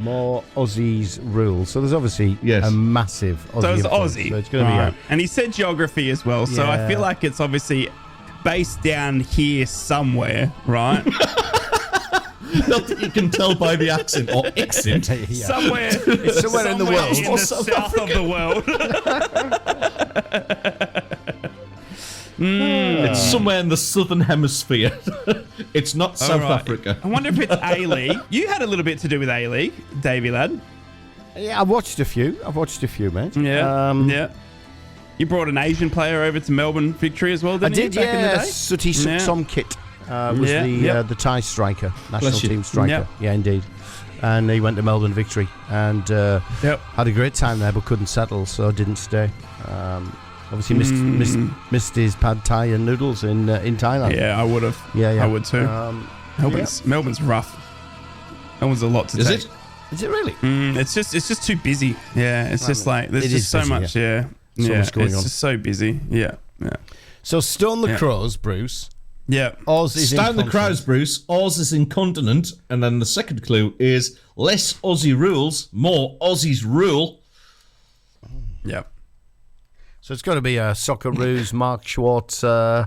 B: More Aussies rule. So there's obviously
F: Yes.
B: a massive Aussie.
D: So it's
B: influence.
D: Aussie.
B: So it's going to be
D: Right. And he said geography as well, so I
B: Yeah.
D: feel like it's obviously based down here somewhere, right?
F: Not that you can tell by the accent or accent.
B: Yeah.
D: Somewhere
B: in the world.
D: in
B: Or
D: the south of the world.
F: It's somewhere in the southern hemisphere. It's not South
D: All right.
F: Africa.
D: I wonder if it's A-League. You had a little bit to do with A-League, Davey lad.
B: Yeah, I've watched a few, mate.
D: Yeah. Yeah. You brought an Asian player over to Melbourne Victory as well,
B: I
D: didn't
B: did,
D: you, back in the day?
B: Sooty
D: Yeah.
B: Somkit was the Thai striker, national
F: Bless you.
B: team striker.
D: Yep.
B: Yeah, indeed. And he went to Melbourne Victory and had a great time there, but couldn't settle, so didn't stay. Obviously missed his pad Thai and noodles in Thailand.
D: Yeah, I would have.
B: Yeah.
D: I would too. Melbourne's rough. Melbourne's a lot to
F: Is
D: take.
F: it?
B: Is it really?
D: It's just too busy. Yeah, it's just like there's
B: It
D: just
B: is
D: so
B: busy,
D: much. Yeah,
B: So much going
D: it's
B: on.
D: just so busy. Yeah.
B: So Stone the
D: Yeah.
B: Crows, Bruce.
D: Yeah.
B: Oz is
F: Stand the
B: incontinent.
F: crowds, Bruce. Oz is incontinent. And then the second clue is less Aussie rules, more Aussies rule.
D: Yeah.
B: So it's got to be Socceroos, Mark Schwartz.
D: Could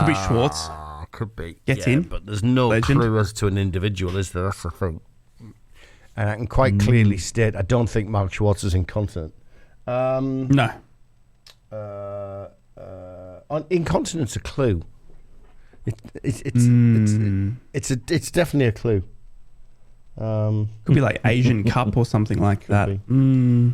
D: be Schwartz.
B: Could be.
D: Get in.
B: But there's no
D: Legend.
B: clue as to an individual, is there? That's the thing. And I can quite clearly state I don't think Mark Schwartz is incontinent.
D: No.
B: Incontinent's a clue. It's definitely a clue.
D: Could be like Asian Cup or something like that.
B: be.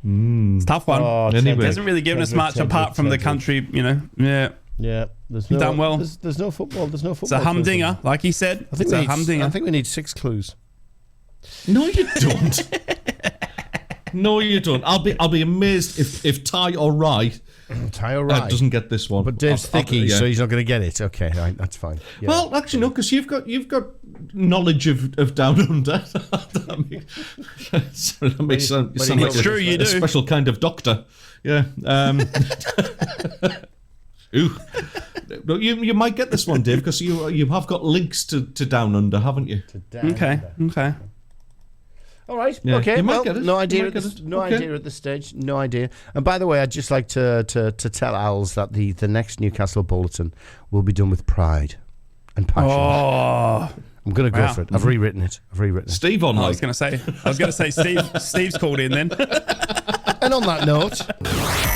D: It's a tough one.
F: Anyway.
D: Hasn't really given us much apart from the country, Yeah.
B: Yeah,
D: Done well.
B: There's no football. There's no
D: It's
B: football.
D: a humdinger, like he said. It's a humdinger.
B: I think we need 6 clues.
F: No, you don't. No, you don't. I'll be amazed if Ty or Rye doesn't get this one.
B: But Dave's thicky, so he's not going to get it. Okay, right, that's fine. Yeah.
F: Well, actually, no, because you've got knowledge of Down Under. that makes sense. You sound like
D: true, you do.
F: A special kind of doctor. Yeah. Ooh. No, you might get this one, Dave, because you have got links to Down Under, haven't you?
D: Okay.
B: All right.
F: Yeah,
B: Okay.
F: you might
B: Well,
F: get it.
B: no idea.
F: You
B: At
F: might
B: this,
F: get it.
B: no
F: Okay.
B: idea at this stage. No idea. And by the way, I'd just like to tell Owls that the next Newcastle Bulletin will be done with pride and passion.
D: Oh,
B: I'm going to go
D: wow.
B: for it. I've rewritten it.
F: Steve on
D: I
F: like.
D: was going to say Steve's called in then.
B: And on that note,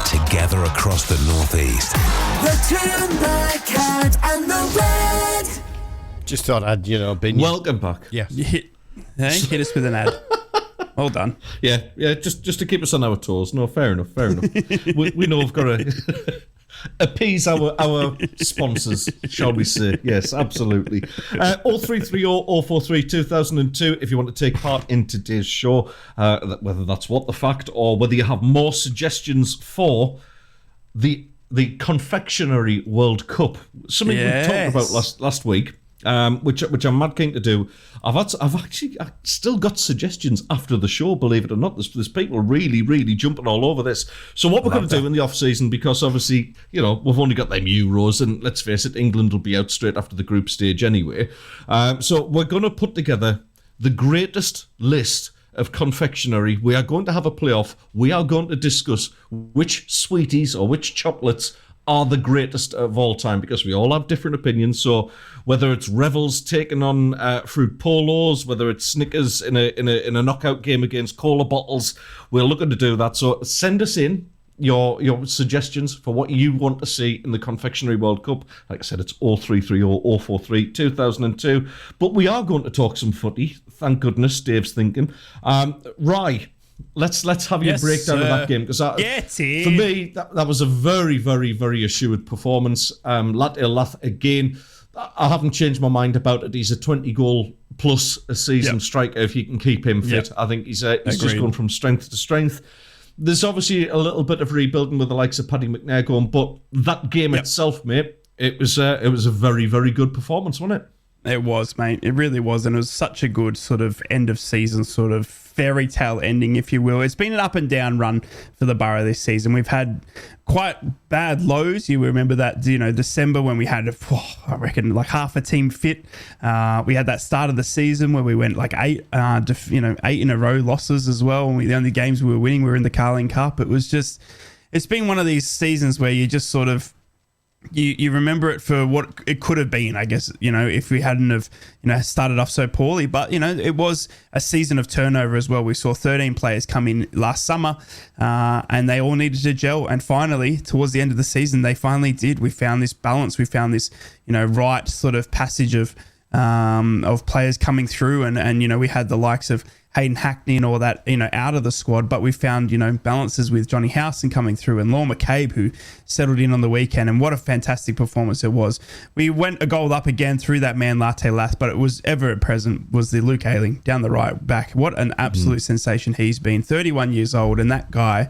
A: Together across the Northeast.
C: The tune, the cat, and the red.
B: just thought I'd been
F: Welcome back.
B: Yes.
D: You hit us with an ad. Well done.
F: Yeah, just to keep us on our toes. No, fair enough. we know we've got to appease our sponsors, shall we say. Yes, absolutely. 0330-043-2002 if you want to take part in today's show, whether that's What the Fact or whether you have more suggestions for the confectionery World Cup. Something we talked about last week. Which I'm mad keen to do. I've still got suggestions after the show, believe it or not. There's people really jumping all over this. So what we're going to do in the off season, because obviously we've only got them Euros, and let's face it, England will be out straight after the group stage anyway. So we're going to put together the greatest list of confectionery. We are going to have a playoff. We are going to discuss which sweeties or which chocolates are the greatest of all time, because we all have different opinions. So whether it's Revels taking on Fruit Polos, whether it's Snickers in a knockout game against cola bottles, we're looking to do that. So send us in your suggestions for what you want to see in the Confectionery World Cup. Like I said, it's 0330-043-2002. But we are going to talk some footy. Thank goodness, Dave's thinking. Rye, let's have your breakdown of that game, because for me that was a very assured performance. Latte Lath again. I haven't changed my mind about it. He's a 20 goal plus a season striker if you can keep him fit. I think he's just gone from strength to strength. There's obviously a little bit of rebuilding with the likes of Paddy McNair going, but that game itself, mate, it was a very good performance, wasn't it?
D: It was, mate. It really was, and it was such a good sort of end of season sort of fairy tale ending, if you will. It's been an up and down run for the Boro this season. We've had quite bad lows. You remember that, December when we had, I reckon, like half a team fit. We had that start of the season where we went like 8 in a row losses as well. And the only games we were winning were in the Carling Cup. It's been one of these seasons where you just sort of, you remember it for what it could have been, I guess, if we hadn't have, started off so poorly. But, it was a season of turnover as well. We saw 13 players come in last summer and they all needed to gel. And finally, towards the end of the season, they finally did. We found this balance. We found this, right sort of passage of players coming through. And we had the likes of Hayden Hackney and all that, out of the squad, but we found, balances with Johnny Howson coming through and Law McCabe, who settled in on the weekend, and what a fantastic performance it was. We went a goal up again through that man Latte Lath, but it was ever present was the Luke Ayling down the right back. What an absolute sensation he's been. 31 years old, and that guy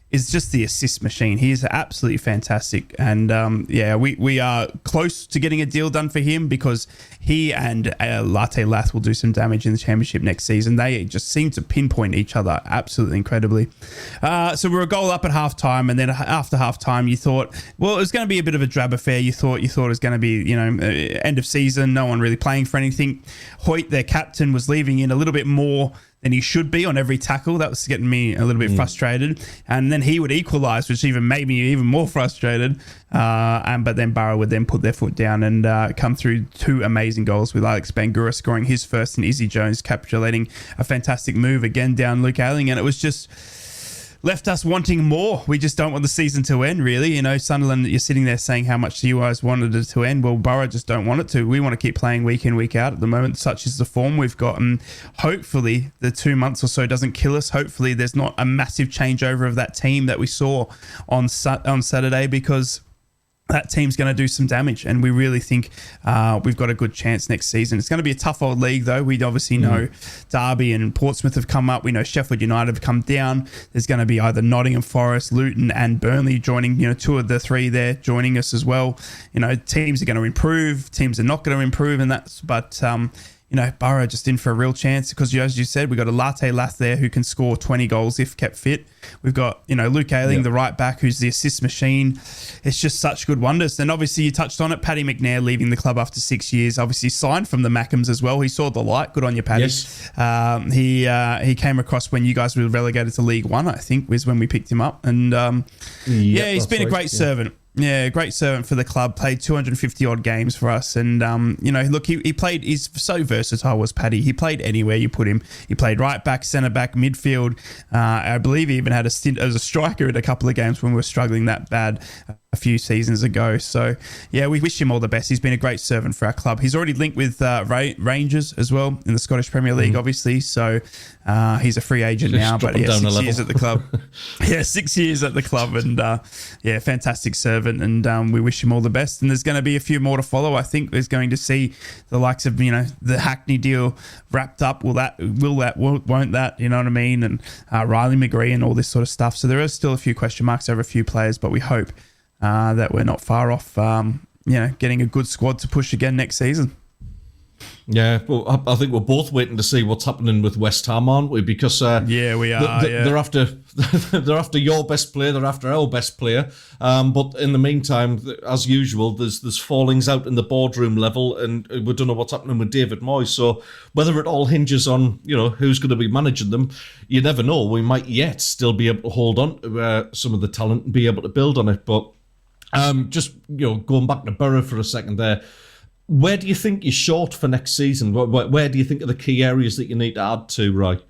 D: is just the assist machine. He is absolutely fantastic. And we are close to getting a deal done for him, because he and Latte Lath will do some damage in the championship next season. They just seem to pinpoint each other absolutely incredibly. So we were a goal up at halftime, and then after halftime, you thought, well, it was going to be a bit of a drab affair. You thought it was going to be, end of season, no one really playing for anything. Hoyt, their captain, was leaving in a little bit more than he should be on every tackle. That was getting me a little bit frustrated. And then he would equalise, which even made me even more frustrated. But then Boro would then put their foot down and come through 2 amazing goals, with Alex Bangura scoring his first and Izzy Jones capitulating a fantastic move again down Luke Ayling. And it was just left us wanting more. We just don't want the season to end, really. You know, Sunderland, you're sitting there saying how much you guys wanted it to end. Well, Boro just don't want it to. We want to keep playing week in, week out at the moment. Such is the form we've got. And hopefully the 2 months or so doesn't kill us. Hopefully there's not a massive changeover of that team that we saw on Saturday, because that team's going to do some damage, and we really think we've got a good chance next season. It's going to be a tough old league, though. We obviously know Derby and Portsmouth have come up. We know Sheffield United have come down. There's going to be either Nottingham Forest, Luton, and Burnley joining. You know, 2 of the 3 there joining us as well. You know, teams are going to improve. Teams are not going to improve, and that's. But you know, Boro just in for a real chance because, as you said, we've got a latte lass there who can score 20 goals if kept fit. We've got, you know, Luke Ayling, the right back, who's the assist machine. It's just such good wonders. And obviously you touched on it, Paddy McNair leaving the club after 6 years, obviously signed from the Mackems as well. He saw the light. Good on you, Paddy.
F: Yes.
D: He came across when you guys were relegated to League One, I think, was when we picked him up. And he's been a great servant. Yeah, great servant for the club. Played 250 odd games for us, and you know, look, he played. He's so versatile, was Paddy. He played anywhere you put him. He played right back, centre back, midfield. I believe he even had a stint as a striker in a couple of games when we were struggling that bad a few seasons ago. So yeah, we wish him all the best. He's been a great servant for our club. He's already linked with Rangers as well in the Scottish Premier League, obviously. So he's a free agent now, but yeah, 6 years at the club. 6 years at the club, and yeah, fantastic servant. And we wish him all the best. And there's going to be a few more to follow. I think there's going to see the likes of, you know, the Hackney deal wrapped up. Won't that? You know what I mean? And Riley McGree and all this sort of stuff. So there is still a few question marks over a few players, but we hope that we're not far off, you know, getting a good squad to push again next season.
F: Yeah, well, I think we're both waiting to see what's happening with West Ham, aren't we? Because
D: we are.
F: They're after they're after your best player. They're after our best player. But in the meantime, as usual, there's fallings out in the boardroom level, and we don't know what's happening with David Moyes. So whether it all hinges on, you know, who's going to be managing them, you never know. We might yet still be able to hold on to some of the talent and be able to build on it. But just, you know, going back to Boro for a second there. Where do you think you're short for next season? Where do you think are the key areas that you need to add to, Ray?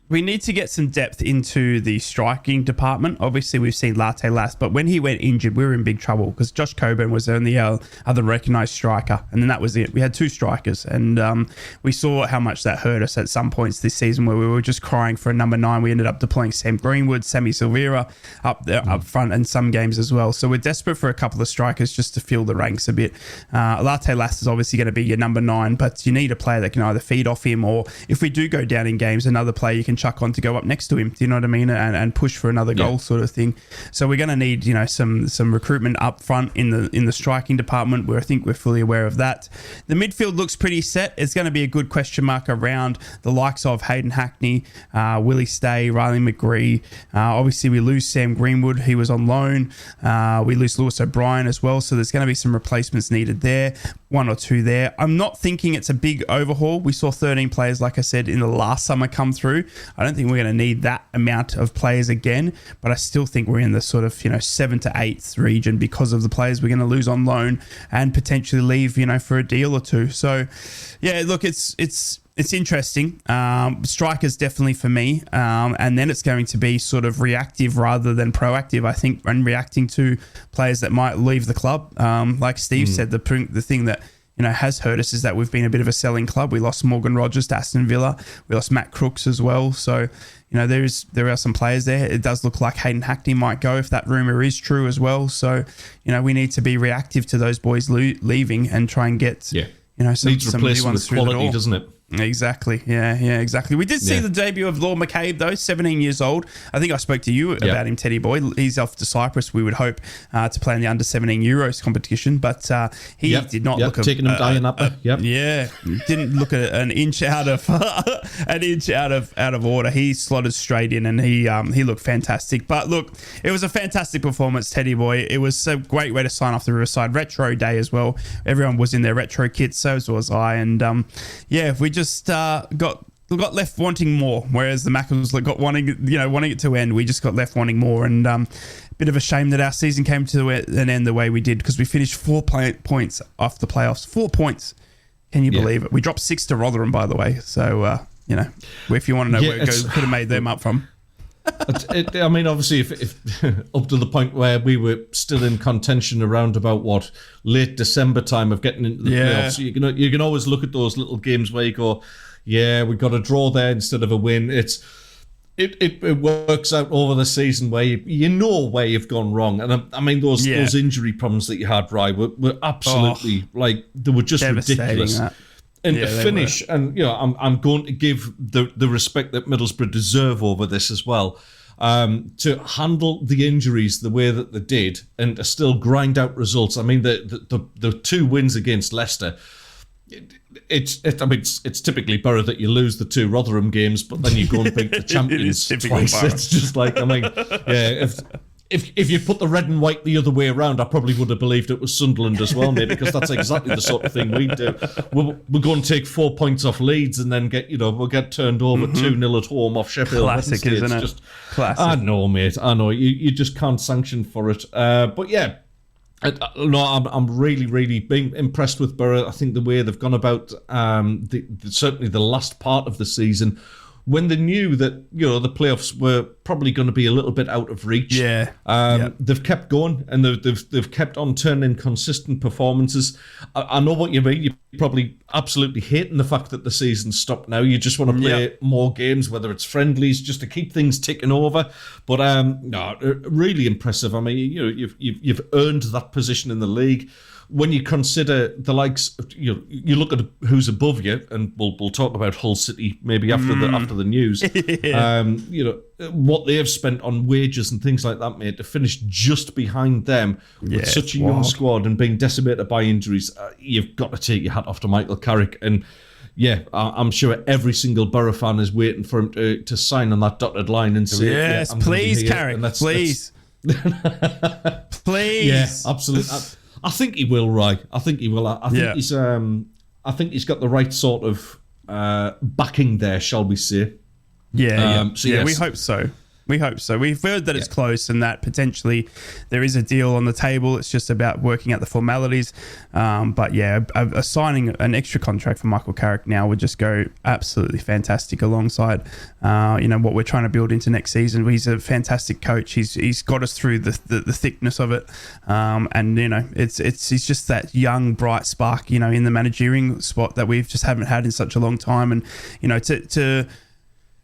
D: We need to get some depth into the striking department. Obviously, we've seen Latte last, but when he went injured, we were in big trouble because Josh Coburn was the only other recognised striker, and then that was it. We had 2 strikers, and we saw how much that hurt us at some points this season where we were just crying for a number 9. We ended up deploying Sam Greenwood, Sammy Silvera up there, up front in some games as well. So we're desperate for a couple of strikers just to fill the ranks a bit. Latte Last is obviously going to be your number 9, but you need a player that can either feed off him, or if we do go down in games, another player you can chuck on to go up next to him. Do you know what I mean? And push for another goal sort of thing. So we're going to need, you know, some recruitment up front in the striking department, where I think we're fully aware of that. The midfield looks pretty set. It's going to be a good question mark around the likes of Hayden Hackney, Willie Stay, Riley McGree. Obviously, we lose Sam Greenwood. He was on loan. We lose Lewis O'Brien as well. So there's going to be some replacements needed there. 1 or 2 there. I'm not thinking it's a big overhaul. We saw 13 players, like I said, in the last summer come through. I don't think we're going to need that amount of players again, but I still think we're in the sort of, you know, 7th to 8th region because of the players we're going to lose on loan and potentially leave, you know, for a deal or 2. So, yeah, look, it's interesting. Strikers definitely for me, and then it's going to be sort of reactive rather than proactive, I think, and reacting to players that might leave the club. Like Steve said, the thing that, you know, has hurt us is that we've been a bit of a selling club. We lost Morgan Rogers to Aston Villa. We lost Matt Crooks as well. So, you know, there are some players there. It does look like Hayden Hackney might go if that rumour is true as well. So, you know, we need to be reactive to those boys leaving and try and get, you know, some new ones through the door.
F: Doesn't it?
D: Exactly. Yeah, exactly. We did see the debut of Lord McCabe, though, 17 years old. I think I spoke to you about him, Teddy Boy. He's off to Cyprus, we would hope, to play in the under-17 Euros competition, but he did not look...
F: taking him dying up there.
D: Yeah, didn't look an inch out of out of order. He slotted straight in, and he looked fantastic. But look, it was a fantastic performance, Teddy Boy. It was a great way to sign off the Riverside Retro Day as well. Everyone was in their retro kits, so was I, and we just got left wanting more, whereas the Mackems got wanting it to end. We just got left wanting more, and bit of a shame that our season came to an end the way we did, because we finished 4 points off the playoffs. 4 points. Can you believe it? We dropped 6 to Rotherham, by the way. So, you know, if you want to know where it goes, could have made them up from.
F: I mean, obviously, if up to the point where we were still in contention around about late December time of getting into the playoffs, you can always look at those little games where you go, yeah, we got a draw there instead of a win. It works out over the season where you know where you've gone wrong, and I mean those injury problems that you had, Rye, were absolutely they were just ridiculous. And to finish, and I'm going to give the respect that Middlesbrough deserve over this as well. To handle the injuries the way that they did, and to still grind out results. I mean, the 2 wins against Leicester. It's typically Boro that you lose the 2 Rotherham games, but then you go and beat the champions twice. Boro. It's just like, I mean, yeah. If you put the red and white the other way around, I probably would have believed it was Sunderland as well, mate, because that's exactly the sort of thing we do. We're going to take 4 points off Leeds and then we'll get turned over 2-0 at home off Sheffield.
G: Classic, isn't it?
F: Just,
G: classic.
F: I know, mate. I know. You just can't sanction for it. But yeah. I'm really, really being impressed with Boro. I think the way they've gone about certainly the last part of the season, when they knew that the playoffs were probably going to be a little bit out of reach. They've kept going, and they've kept on turning consistent performances. I know what you mean. You're probably absolutely hating the fact that the season's stopped now. You just want to play more games, whether it's friendlies, just to keep things ticking over. But no, really impressive. I mean, you've earned that position in the league. When you consider the likes, you look at who's above you, and we'll talk about Hull City maybe after the news. What they have spent on wages and things like that, mate, to finish just behind them with such a young squad and being decimated by injuries, you've got to take your hat off to Michael Carrick. And yeah, I'm sure every single Boro fan is waiting for him to sign on that dotted line and say,
G: "Yes, please, Carrick, please, please."
F: Yeah, absolutely. I think he will, Rye. I think he will. I think he's. I think he's got the right sort of backing there, shall we say?
G: We hope so. We hope so. We've heard that it's close and that potentially there is a deal on the table. It's just about working out the formalities. But yeah, assigning an extra contract for Michael Carrick now would just go absolutely fantastic alongside, what we're trying to build into next season. He's a fantastic coach. He's got us through the thickness of it. He's just that young, bright spark, in the managerial spot that we've just haven't had in such a long time. And, to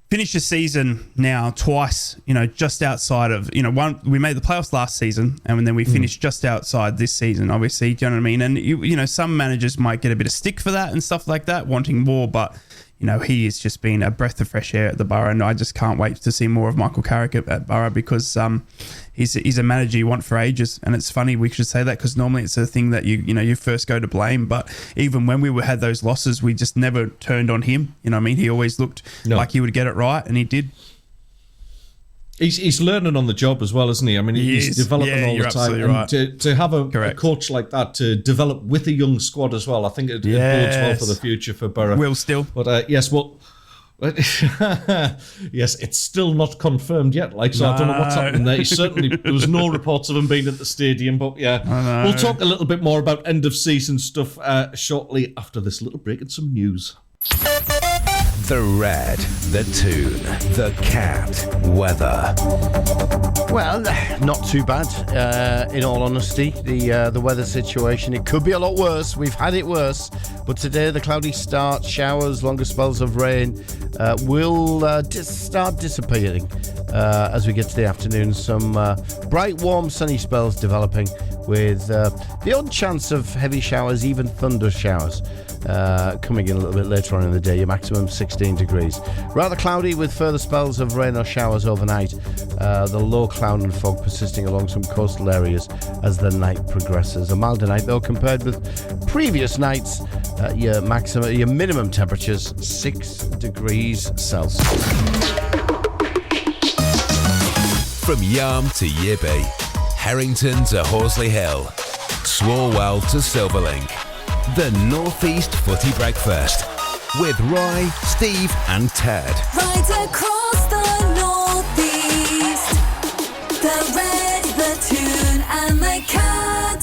G: finish the season now twice, just outside of, we made the playoffs last season and then we finished just outside this season, obviously. Do you know what I mean? And, some managers might get a bit of stick for that and stuff like that, wanting more, but, he has just been a breath of fresh air at the Boro, and I just can't wait to see more of Michael Carrick at Boro because he's a manager you want for ages. And it's funny we should say that because normally it's a thing that you first go to blame, but even when we had those losses, we just never turned on him. He always looked like he would get it right, and he did.
F: He's learning on the job as well, isn't he? I mean, he's developing all the time. And
G: right.
F: to have a coach like that to develop with a young squad as well, I think it bodes well for the future for Boro.
G: Will still.
F: But yes, yes, it's still not confirmed yet. I don't know what's happening there. There was no reports of him being at the stadium, but yeah, we'll talk a little bit more about end of season stuff shortly after this little break and some news.
A: The red, the tune, the cat, weather.
B: Well, not too bad, in all honesty. The weather situation, it could be a lot worse. We've had it worse. But today, the cloudy start, showers, longer spells of rain will start dissipating as we get to the afternoon. Some bright, warm, sunny spells developing with the odd chance of heavy showers, even thunder showers. Coming in a little bit later on in the day, your maximum 16 degrees. Rather cloudy with further spells of rain or showers overnight. The low cloud and fog persisting along some coastal areas as the night progresses. A milder night though compared with previous nights. Your minimum temperatures 6 degrees Celsius.
A: From Yarm to Yibby, Harrington to Horsley Hill, Swalwell to Silverlink. The Northeast Footy Breakfast with Roy, Steve and Ted.
C: Right across the Northeast, the red, the tune and the cat.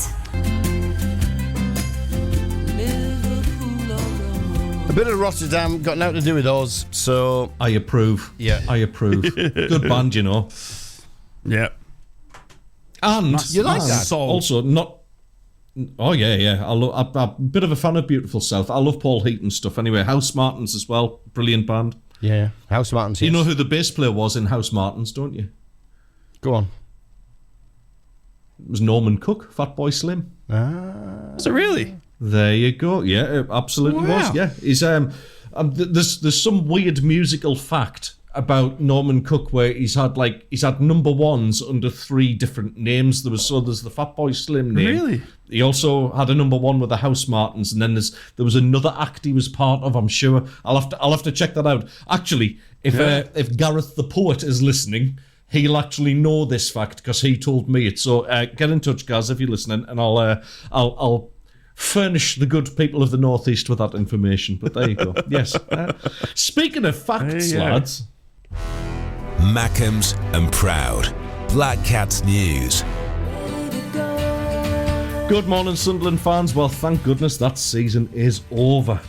B: bit of Rotterdam, got nothing to do with us, so...
F: I approve.
B: Yeah.
F: I approve. Good band, you know.
G: Yep.
F: And
B: You like that?
F: Also, not... Oh, yeah. I'm a bit of a fan of Beautiful South. I love Paul Heaton stuff anyway. House Martins as well. Brilliant band.
B: Yeah, House Martins.
F: You
B: yes.
F: know who the bass player was in House Martins, don't you?
B: Go on.
F: It was Norman Cook, Fatboy Slim.
G: So really?
F: There you go. Yeah, it absolutely
G: Wow.
F: was. Yeah, he's there's some weird musical fact about Norman Cook where he's had number ones under 3 different names. There's the Fatboy Slim name.
G: Really?
F: He also had a number 1 with the House Martins, and then there was another act he was part of. I'm sure I'll have to check that out. Actually, if Gareth the poet is listening, he'll actually know this fact because he told me it. So get in touch, guys, if you're listening, and I'll furnish the good people of the Northeast with that information. But there you go. Yes. Speaking of facts, lads.
A: Mackem's and Proud. Black Cats News.
F: Good morning, Sunderland fans. Well, thank goodness that season is over.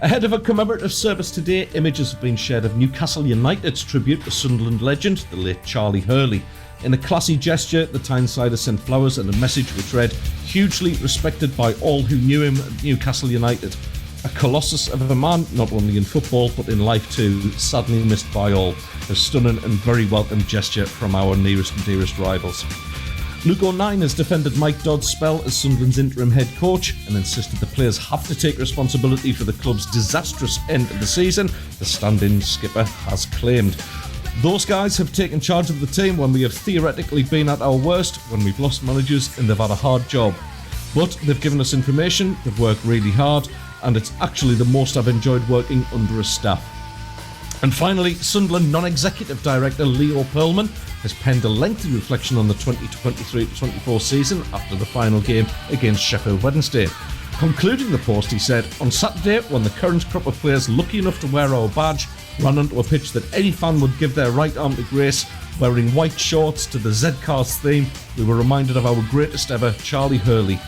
F: Ahead of a commemorative service today, images have been shared of Newcastle United's tribute to Sunderland legend, the late Charlie Hurley. In a classy gesture, the Tyneside sent flowers and a message which read, "Hugely respected by all who knew him at Newcastle United. A colossus of a man, not only in football but in life too, sadly missed by all. A stunning and very welcome gesture from our nearest and dearest rivals." Luke O'Nien has defended Mike Dodd's spell as Sunderland's interim head coach and insisted the players have to take responsibility for the club's disastrous end of the season, the stand-in skipper has claimed. Those guys have taken charge of the team when we have theoretically been at our worst, when we've lost managers and they've had a hard job. But they've given us information, they've worked really hard, and it's actually the most I've enjoyed working under a staff. And finally, Sunderland non-executive director Leo Pearlman has penned a lengthy reflection on the 2023-24 season after the final game against Sheffield Wednesday. Concluding the post, he said, "On Saturday, when the current crop of players lucky enough to wear our badge ran onto a pitch that any fan would give their right arm to grace, wearing white shorts to the Z-Cars theme, we were reminded of our greatest ever, Charlie Hurley.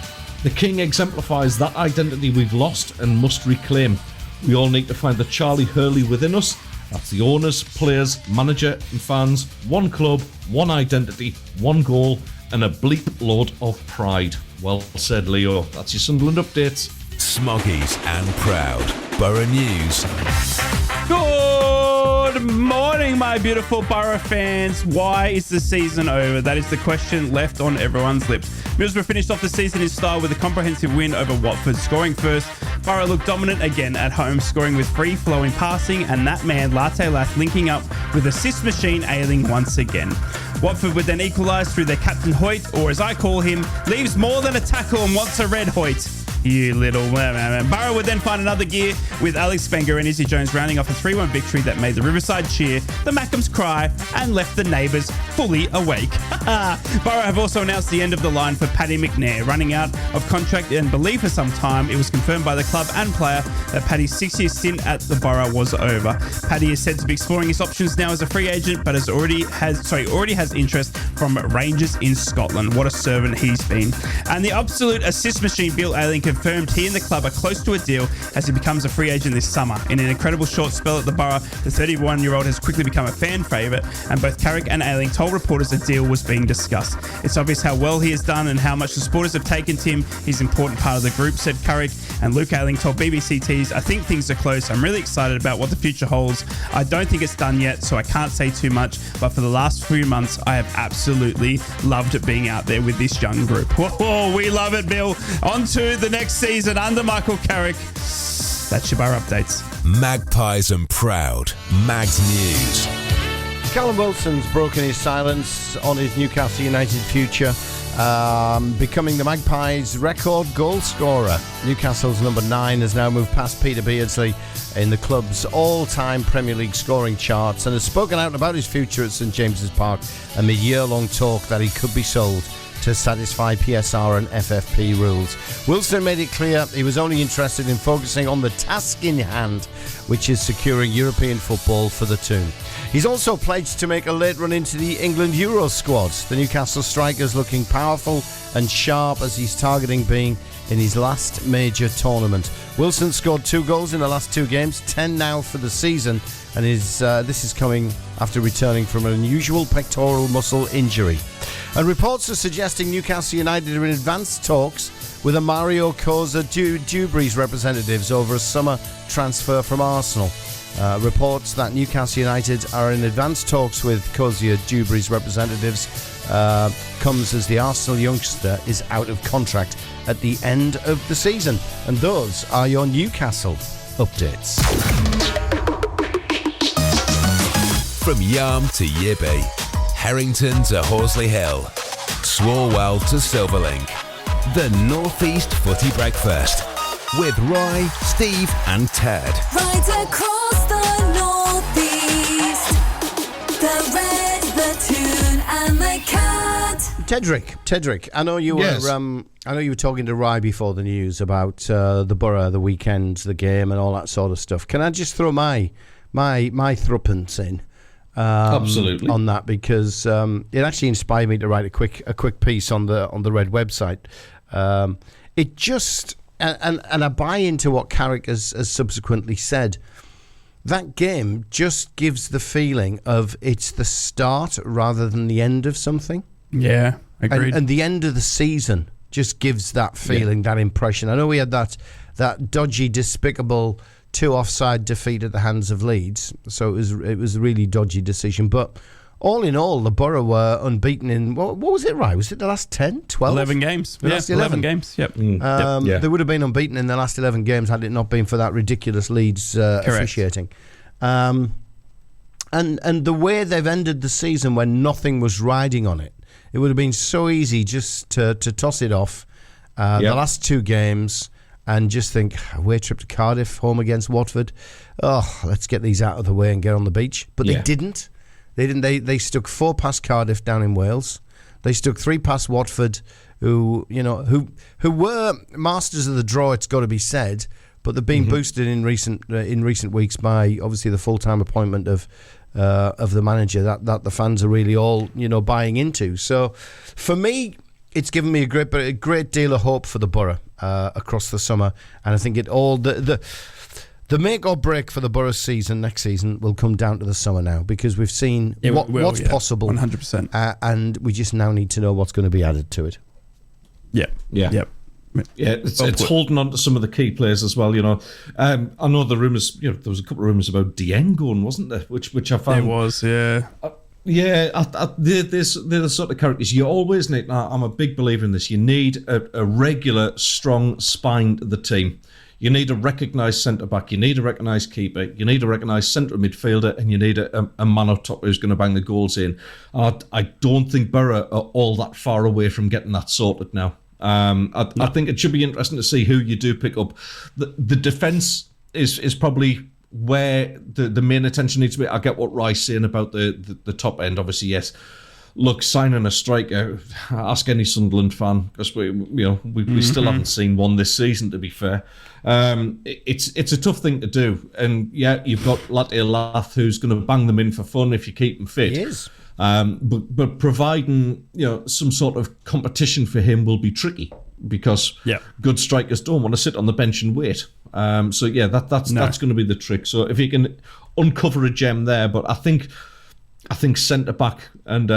F: The King exemplifies that identity we've lost and must reclaim. We all need to find the Charlie Hurley within us. That's the owners, players, manager and fans. One club, one identity, one goal, and a bleep load of pride." Well said, Leo. That's your Sunderland updates.
A: Smoggies and Proud. Boro News.
G: Good morning, my beautiful Boro fans. Why is the season over? That is the question left on everyone's lips. Middlesbrough finished off the season in style with a comprehensive win over Watford. Scoring first, Boro looked dominant again at home, scoring with free-flowing passing and that man, Latte Lath, linking up with assist machine Ailing once again. Watford would then equalise through their captain Hoyt, or as I call him, leaves more than a tackle and wants a red Hoyt. You little man. Boro would then find another gear with Alex Spenger and Izzy Jones rounding off a 3-1 victory that made the Riverside cheer, the Mackems cry, and left the neighbours fully awake. Boro have also announced the end of the line for Paddy McNair, running out of contract and believe for some time. It was confirmed by the club and player that Paddy's 6-year stint at the Boro was over. Paddy is said to be exploring his options now as a free agent, but already has interest from Rangers in Scotland. What a servant he's been. And the absolute assist machine Bill Ailing confirmed he and the club are close to a deal as he becomes a free agent this summer. In an incredible short spell at the Boro, the 31-year-old has quickly become a fan favourite, and both Carrick and Ailing told reporters a deal was being discussed. It's obvious how well he has done and how much the supporters have taken to him. He's an important part of the group, said Carrick, and Luke Ailing told BBC Tees, "I think things are close. I'm really excited about what the future holds. I don't think it's done yet, so I can't say too much, but for the last few months, I have absolutely loved being out there with this young group." Whoa, we love it, Bill. On to the next season under Michael Carrick. That's your Boro updates.
A: Magpies and Proud. Mags News.
B: Callum Wilson's broken his silence on his Newcastle United future, becoming the Magpies' record goal scorer. Newcastle's number 9 has now moved past Peter Beardsley in the club's all-time Premier League scoring charts and has spoken out about his future at St James's Park amid year-long talk that he could be sold to satisfy PSR and FFP rules. Wilson made it clear he was only interested in focusing on the task in hand, which is securing European football for the Toon. He's also pledged to make a late run into the England Euro squad. The Newcastle striker's looking powerful and sharp as he's targeting being in his last major tournament. Wilson scored 2 goals in the last 2 games, 10 now for the season, and this is coming after returning from an unusual pectoral muscle injury. And reports are suggesting Newcastle United are in advanced talks with a Mario Cosa Dewberry's representatives over a summer transfer from Arsenal. Reports that Newcastle United are in advanced talks with Kozia Dewberry's representatives comes as the Arsenal youngster is out of contract at the end of the season. And those are your Newcastle updates.
A: From Yarm to Yibby, Harrington to Horsley Hill, Swalwell to Silverlink, the North East Footy Breakfast with Roy, Steve and Ted.
C: Right across the northeast, the red, the tune, and the cat.
B: Tedrick, I know you
F: Yes.
B: were. I know you were talking to Rye before the news about the Boro, the weekend, the game, and all that sort of stuff. Can I just throw my threepence in?
F: Absolutely.
B: On that, because it actually inspired me to write a quick piece on the Red website. It just and I buy into what Carrick has subsequently said. That game just gives the feeling of it's the start rather than the end of something.
G: Yeah, agreed.
B: And the end of the season just gives that feeling, that impression. I know we had that dodgy, despicable 2 offside defeat at the hands of Leeds, so it was a really dodgy decision. But all in all, the Boro were unbeaten in, what was it, right? Was it the last 10, 12?
G: 11 games.
B: The last 11
G: games, yep.
B: They would have been unbeaten in the last 11 games had it not been for that ridiculous Leeds officiating. And the way they've ended the season when nothing was riding on it, it would have been so easy just to toss it off the last 2 games and just think, away trip to Cardiff, home against Watford. Oh, let's get these out of the way and get on the beach. But they didn't. They didn't. They stuck 4 past Cardiff down in Wales. They stuck 3 past Watford, who were masters of the draw. It's got to be said, but they've been boosted in recent weeks by obviously the full-time appointment of the manager that the fans are really all buying into. So for me, it's given me a great deal of hope for the Boro across the summer, and I think the make or break for the Boro season next season will come down to the summer now, because we've seen what's possible,
G: 100%,
B: and we just now need to know what's going to be added to it.
G: Yeah.
F: Yeah, it's holding on to some of the key players as well. I know the rumours. There was a couple of rumours about Dieng going, wasn't there? Which I found.
G: There was, yeah.
F: They're the sort of characters you always need. I'm a big believer in this. You need a regular, strong spine to the team. You need a recognised centre-back. You need a recognised keeper. You need a recognised centre midfielder. And you need a man up top who's going to bang the goals in. I don't think Boro are all that far away from getting that sorted now. I think it should be interesting to see who you do pick up. The defence is probably where the main attention needs to be. I get what Rye's saying about the top end. Obviously, yes. Look, signing a striker, ask any Sunderland fan, because we still haven't seen one this season, to be fair. It's a tough thing to do. And you've got Latte Lath, who's going to bang them in for fun if you keep them fit.
B: He is.
F: But providing some sort of competition for him will be tricky, because good strikers don't want to sit on the bench and wait. That's going to be the trick. So if you can uncover a gem there, but I think centre back and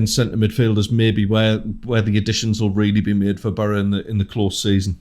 F: centre midfielders maybe where the additions will really be made for Boro in the close season.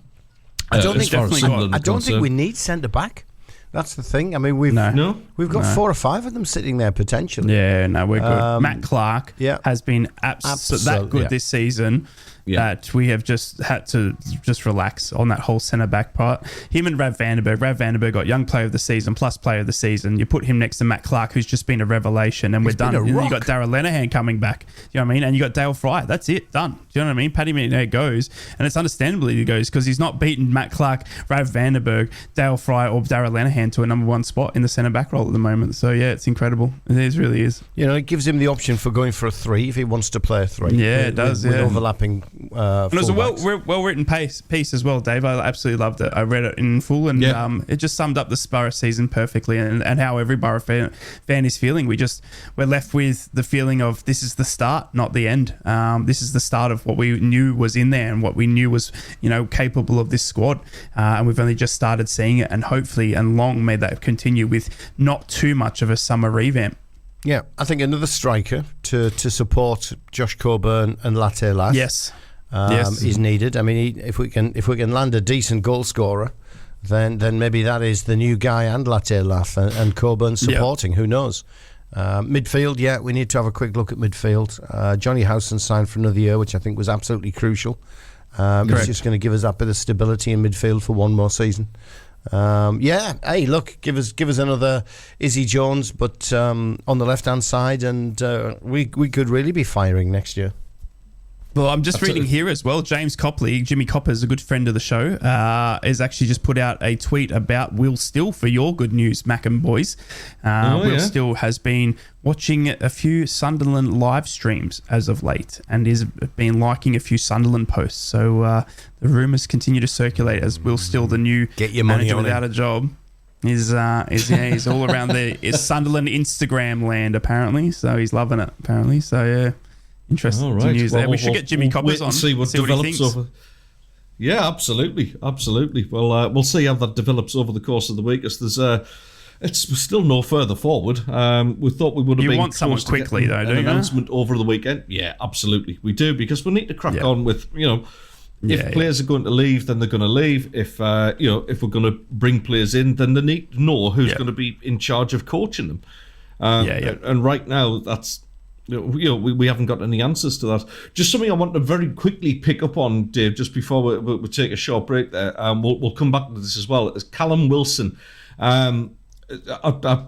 B: I don't think we need centre back. That's the thing. I mean, we've got 4 or 5 of them sitting there potentially.
G: Yeah, no, we're good. Matt Clark has been absolutely that good this season. that we have just had to just relax on that whole centre back part. Him and Rav Vandenberg. Rav Vandenberg got young player of the season plus player of the season. You put him next to Matt Clark, who's just been a revelation, and we're done. And then you got Darragh Lenihan coming back. You know what I mean? And you got Dale Fry. That's it. Done. Do you know what I mean? Paddy McNair goes, and it's understandably he goes because he's not beaten Matt Clark, Rav Vandenberg, Dale Fry, or Darragh Lenihan to a number one spot in the centre back role at the moment. So yeah, it's incredible. It really is.
B: You know, it gives him the option for going for a 3 if he wants to play a 3.
G: Yeah, it does.
B: With overlapping.
G: And it was a well written piece as well, Dave. I absolutely loved it. I read it in full, and it just summed up the Boro season perfectly, and how every Boro fan is feeling. We're left with the feeling of this is the start, not the end. This is the start of what we knew was in there and what we knew was, you know, capable of this squad. And we've only just started seeing it, and hopefully and long may that continue with not too much of a summer revamp.
B: Yeah, I think another striker to support Josh Coburn and Latte Lash.
G: Yes.
B: Is needed. I mean, if we can land a decent goal scorer, then maybe that is the new guy and Latte Lash and Coburn supporting. Who knows? Midfield, we need to have a quick look at midfield. Johnny Howson signed for another year, which I think was absolutely crucial. It's just going to give us that bit of stability in midfield for one more season. Hey, look, give us another Izzy Jones, but on the left hand side, and we could really be firing next year.
G: Well, I'm just reading here as well. James Copley, Jimmy Copper's a good friend of the show, has actually just put out a tweet about Will Still for your good news, Mackem boys. Will Still has been watching a few Sunderland live streams as of late and has been liking a few Sunderland posts. So the rumours continue to circulate as Will Still, the new manager without a job, is all around the Sunderland Instagram land apparently. So he's loving it apparently. So yeah. Interesting news there. We should get Jimmy Coppers on
F: and see what develops over. Yeah, absolutely. Well, we'll see how that develops over the course of the week. As there's it's still no further forward. We thought we would have been.
G: You want someone quickly, though, don't you?
F: An announcement over the weekend. Yeah, absolutely, we do, because we need to crack on with, you know. If players are going to leave, then they're going to leave. If if we're going to bring players in, then they need to know who's going to be in charge of coaching them. And right now, that's. We haven't got any answers to that. Just something I want to very quickly pick up on, Dave, just before we take a short break there. We'll come back to this as well. It's Callum Wilson. I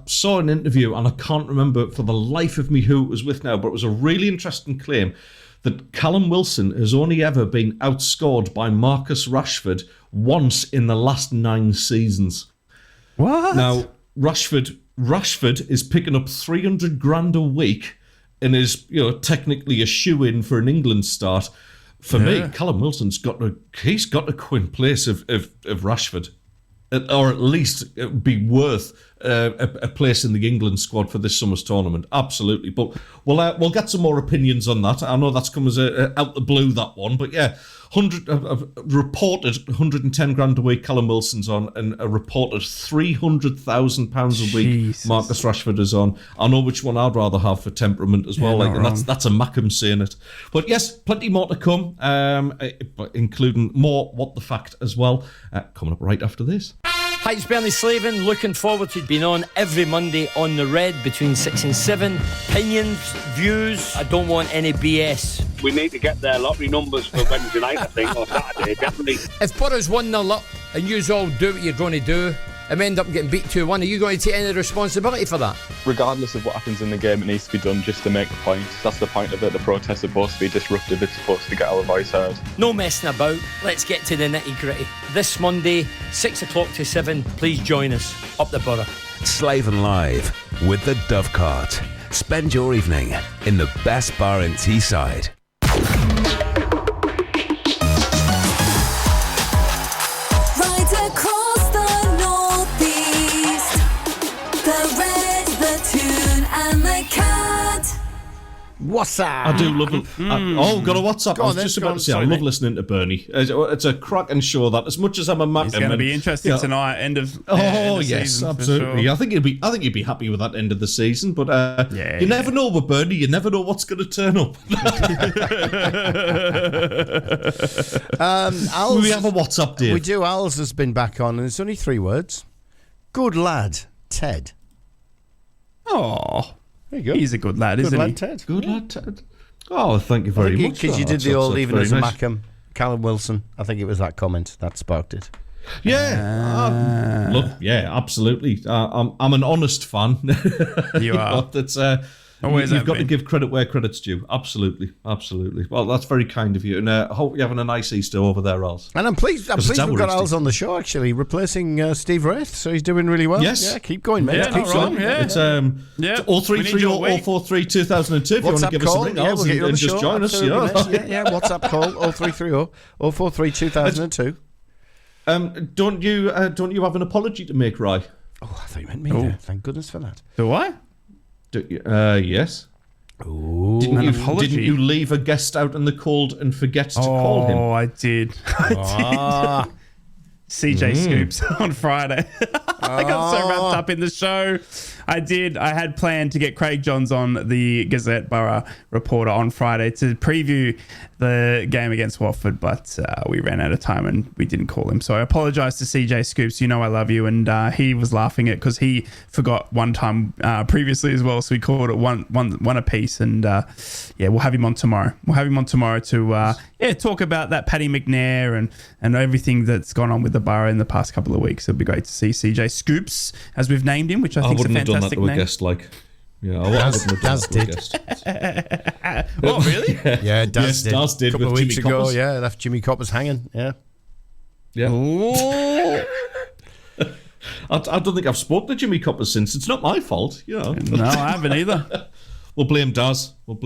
F: saw an interview, and I can't remember for the life of me who it was with now, but it was a really interesting claim that Callum Wilson has only ever been outscored by Marcus Rashford once in the last 9 seasons.
G: What?
F: Now, Rashford is picking up 300 grand a week and is, technically a shoe-in for an England start. For me, Callum Wilson's got to go in place of Rashford, or at least be worth a place in the England squad for this summer's tournament. Absolutely, but we'll get some more opinions on that. I know that's come as out the blue, that one, but yeah. Reported 110 grand a week Callum Wilson's on, and a reported £300,000 a week Marcus Rashford is on. I know which one I'd rather have for temperament as well, and that's a Mackem saying it. But yes, plenty more to come, including more What the Fact as well, coming up right after this.
H: Hi, it's Bernie Slavin. Looking forward to being on every Monday on The Red between 6 and 7. Opinions, views. I don't want any BS.
I: We need to get their lottery numbers for Wednesday night, I think, or Saturday, definitely.
H: If Boro's 1-0 up and you all do what you're going to do and end up getting beat 2-1, are you going to take any responsibility for that?
J: Regardless of what happens in the game, it needs to be done just to make a point. That's the point of it. The protest's supposed to be disruptive. It's supposed to get our voice heard.
H: No messing about. Let's get to the nitty-gritty. This Monday, 6 o'clock to 7, please join us up the Boro.
A: Slaven Live with the Dovecart. Spend your evening in the best bar in Teesside.
C: Right across the northeast, the Red, the Tune and the Cat.
B: What's up?
F: I do love it. Got a WhatsApp. I was just about to say, I love listening to Bernie. It's a cracking show, that. As much as I'm a Mackem,
G: it's going to be interesting tonight. End of
F: yes,
G: season,
F: absolutely.
G: sure.
F: I think you'd be happy with that end of the season. But you never know with Bernie. You never know what's going to turn up. We have a WhatsApp, Dave.
B: We do. Al's has been back on, and it's only 3 words. Good lad, Ted.
G: Oh.
B: There you go.
G: He's a good lad, isn't he?
B: Ted.
F: Good lad, Ted. Oh, thank you very much.
B: Because you did
F: That's-
B: the old
F: that's
B: even
F: very
B: as a
F: nice.
B: Mackem. Callum Wilson. I think it was that comment that sparked it.
F: Yeah. Look, yeah, absolutely. I'm an honest fan.
G: You are.
F: That's
G: Always
F: you've
G: have
F: got to
G: been.
F: give credit where credit's due. Absolutely, absolutely. Well, that's very kind of you, and I hope you're having a nice Easter over there, Als.
B: And I'm pleased
F: it's
B: we've got
F: our
B: Als on the show, actually, replacing Steve Wraith, so he's doing really well.
F: Yes.
B: Yeah, keep going, mate.
G: Yeah,
B: keep
G: not
B: going.
G: wrong, yeah.
F: It's
G: Yeah.
F: 0330
G: We need your
F: 043 2002 if you want to
B: WhatsApp
F: give us a
B: call,
F: ring,
B: yeah,
F: Als,
B: we'll get you on
F: and
B: the
F: just
B: show.
F: join us.
B: Absolutely,
F: Yeah.
B: mate. Yeah, WhatsApp call 0330 043 2002.
F: Don't you have an apology to make, Rye?
B: Oh, I thought you meant me there. Thank goodness for that.
G: Do I?
F: Yes.
B: Ooh.
G: An apology?
F: Didn't you leave a guest out in the cold and forget to call him?
G: Oh, I did. I did. CJ Scoops on Friday. I got so wrapped up in the show. I did. I had planned to get Craig Johns on the Gazette Borough reporter on Friday to preview the game against Watford, but we ran out of time and we didn't call him. So I apologise to CJ Scoops. You know I love you. And he was laughing at because he forgot one time previously as well. So we called it one apiece. And yeah, we'll have him on tomorrow. We'll have him on tomorrow to talk about that Paddy McNair and everything that's gone on with the Borough in the past couple of weeks. It'll be great to see CJ Scoops, as we've named him, which I think is a
F: wouldn't have done that
G: fantastic
F: to a
G: name.
F: guest, like. Yeah, I wouldn't have done
B: Daz
F: that to a
B: did.
F: guest.
G: Oh, really?
B: Yeah, Daz
F: Yes,
B: did.
F: Daz did
B: A couple of
F: with
B: weeks
F: Jimmy
B: ago,
F: Coppers.
B: yeah, left Jimmy Coppers hanging. Yeah.
F: Yeah.
G: Oh.
F: I don't think I've spoken to Jimmy Coppers since. It's not my fault, you know.
G: No, I haven't either.
F: We'll blame Daz. You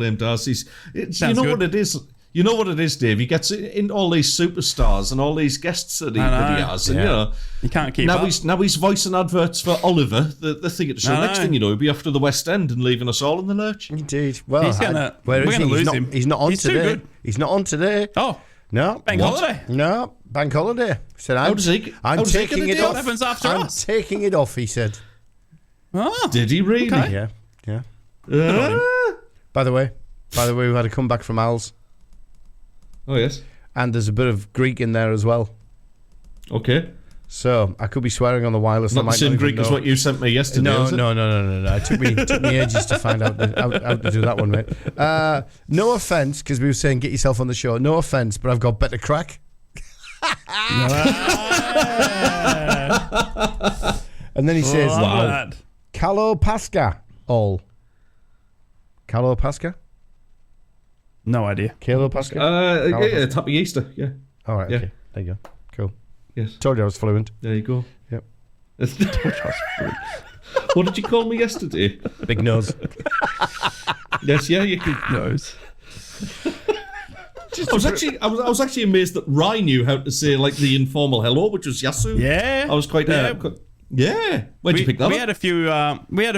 G: Sounds
F: know
G: good.
F: what it is? You know what it is, Dave? He gets in all these superstars and all these guests that he has. And,
B: Yeah.
F: you know,
G: You can't keep
F: now
G: up.
F: he's voicing adverts for Oliver, the thing at the show.
G: I
F: Next
G: know.
F: thing you know, he'll be off to the West End and leaving us all in the lurch.
B: Indeed. Well,
G: He's gonna-
B: where
G: we're
B: is
G: gonna
B: he?
G: lose him.
B: He's not on
G: He's too
B: today.
G: good.
B: He's not on today.
G: Oh,
B: No.
G: bank
F: What?
G: holiday.
B: No, bank holiday. He said,
F: How does he get
B: taking
F: a
B: it
F: day
B: off.
G: What happens after
B: I'm
G: us?
B: taking it off, he said.
G: Oh,
F: Did he really?
G: Okay.
B: Yeah. Yeah. By the way, we've had a comeback from Al's,
F: Oh, yes.
B: and there's a bit of Greek in there as well.
F: Okay.
B: So I could be swearing on the wireless. I
F: Not the
B: might
F: same
B: even
F: Greek as
B: know.
F: what you sent me yesterday,
B: No,
F: is it?
B: no. It took me ages to find out how to do that one, mate. No offence, because we were saying get yourself on the show. No offence, but I've got better crack. And then he says,
G: love that.
B: Calo Pasca, all. Calo Pasca?
G: No idea.
B: Calo Pasca?
F: Yeah, happy Easter. Yeah.
B: All right,
F: yeah.
B: okay. There you go. Cool.
F: Yes.
B: Told you I was fluent.
F: There you go.
B: Yep.
F: What did you call me yesterday?
B: Big nose.
F: Yes, yeah, you could.
G: Knows.
F: I was actually amazed that Rye knew how to say like the informal hello, which was Yasu.
G: Yeah.
F: I was quite. Yeah. Where'd you pick that
G: we
F: up?
G: had a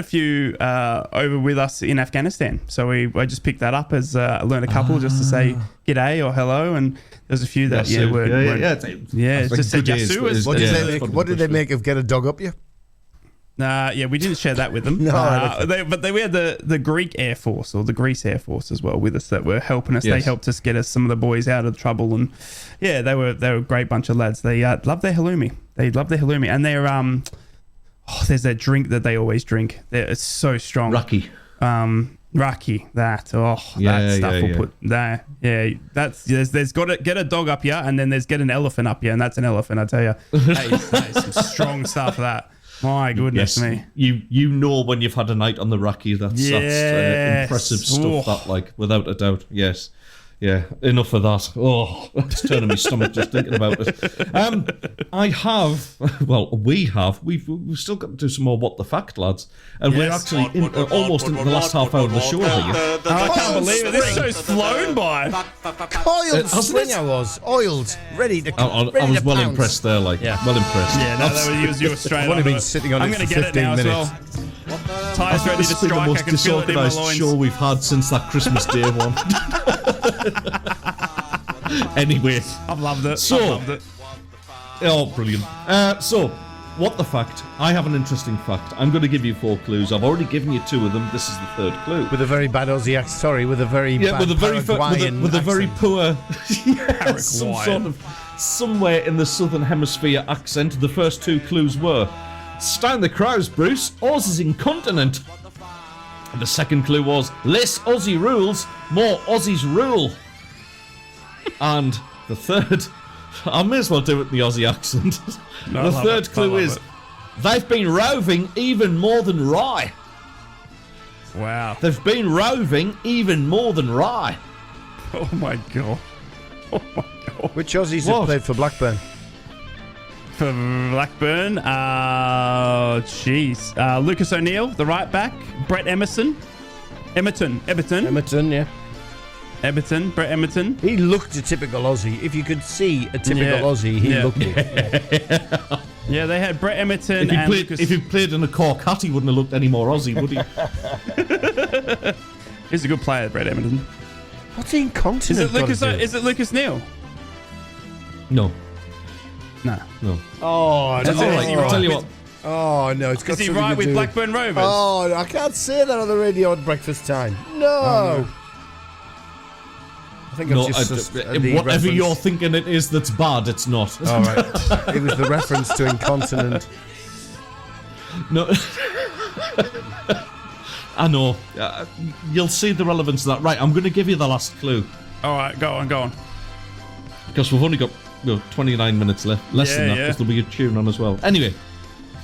G: few over with us in Afghanistan, so I just picked that up as I learned a couple just to say g'day or hello, and there's a few that
F: Yasu.
G: yeah,
F: It's
G: it just said
F: good
G: Yasu.
F: days,
B: What did
F: Yeah,
B: they
F: that's
B: make?
F: probably
B: What
F: the
B: did they
F: best
B: make of get a dog up you?
G: Yeah, we didn't share that with them.
B: No,
G: we had the Greek Air Force or the Greece Air Force as well with us that were helping us.
F: Yes.
G: They helped us get some of the boys out of trouble, and yeah, they were a great bunch of lads. They love their halloumi. And they're there's that drink that they always drink. It's so strong.
F: Raki.
G: Raki. That stuff will put that. Yeah, that's there's got to get a dog up here, and then there's get an elephant up here, and that's an elephant. I tell you, that is some strong stuff. That. My goodness me.
F: You know when you've had a night on the Raki, that's impressive stuff.
G: Oh.
F: That, like, without a doubt. Yes. Yeah, enough of that. Oh, it's turning my stomach just thinking about it. We've still got to do some more What the Fact, lads. And we're actually almost into the last half hour of the show here.
G: I can't believe it. This show's flown by.
B: Oiled spring I was. Oiled. Ready to
F: I was well impressed there, well impressed.
G: Yeah, no, you were straight
B: I've only
G: onto
B: been
G: it.
B: sitting on
G: I'm
B: it
G: going
B: for
G: to get it
B: 15
G: now as
B: minutes.
G: well. Ty's ready to
F: This has been the
G: strike. I
F: most
G: can feel it in my
F: disorganised
G: loins.
F: show we've had since that Christmas Day one. Anyway.
G: I've loved it.
F: So-
G: I've loved it.
F: Oh, brilliant. So, What the Fact? I have an interesting fact. I'm going to give you 4 clues. I've already given you 2 of them. This is the 3rd clue.
B: With a very bad Aussie accent. Sorry, with a very bad Paraguayan
F: with a very
B: accent.
F: poor some
G: Paraguayan.
F: sort of somewhere in the southern hemisphere accent. The first 2 clues were stand the crowds, Bruce. Ours is incontinent. And the second clue was less Aussie rules, more Aussies rule. And the third, I may as well do it in the Aussie accent. The third clue is they've been roving even more than Rye.
G: Wow.
F: They've been roving even more than Rye.
G: Oh my god. Oh my god.
B: Which Aussies have played for Blackburn?
G: For Blackburn, Lucas O'Neill, the right back. Brett Emerson. Everton, yeah. Brett Emerton.
B: He looked a typical Aussie. If you could see a typical Aussie, he looked it.
G: Yeah, they had Brett Emerton
F: If he played in a cork hat, he wouldn't have looked any more Aussie, would he?
G: He's a good player, Brett Emerton.
B: What's the incontinent?
G: Is it Lucas Neal?
F: No.
G: No.
B: Oh, no.
F: I'll tell you what.
B: Oh, no. It's got
G: Is he right with Blackburn Rovers?
B: Oh, I can't say that on the radio at breakfast time. No. I think I've just
F: whatever you're thinking it is that's bad, it's not.
B: All right. It was the reference to incontinent.
F: No. I know. You'll see the relevance of that. Right, I'm going to give you the last clue.
G: All right, go on.
F: Because we've only got 29 minutes left. Less than that, because there'll be a tune on as well. Anyway,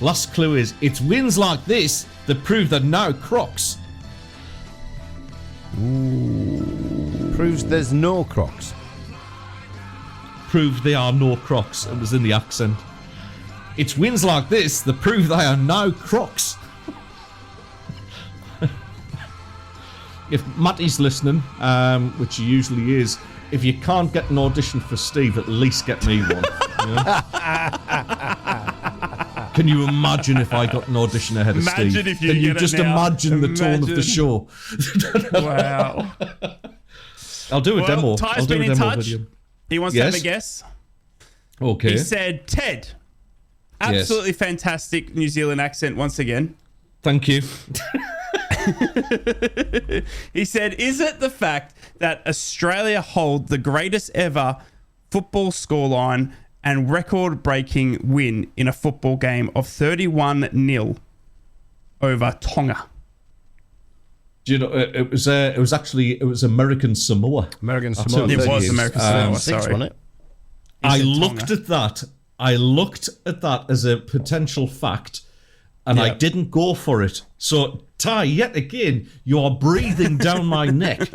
F: last clue is, it's wins like this that prove that no Crocs.
B: Proves there's no Crocs.
F: Prove they are no Crocs. It was in the accent. It's wins like this that prove they are no Crocs. If Matty's listening, which he usually is, if you can't get an audition for Steve, at least get me one. You know? Can you imagine if I got an audition ahead of Steve?
G: If you
F: Can you just imagine the tone of the show?
G: Wow.
F: I'll do a demo.
G: Ty's been in touch. Video. He wants to have a guess.
F: Okay.
G: He said, Ted. Absolutely fantastic New Zealand accent once again.
F: Thank you.
G: He said, is it the fact that Australia hold the greatest ever football scoreline and record-breaking win in a football game of 31-0 over Tonga?
F: Do you know, it was American Samoa.
B: American Samoa.
G: It was American Samoa, sorry.
B: Wasn't it?
F: I looked at that as a potential fact, and I didn't go for it. So, Ty, yet again, you are breathing down my neck.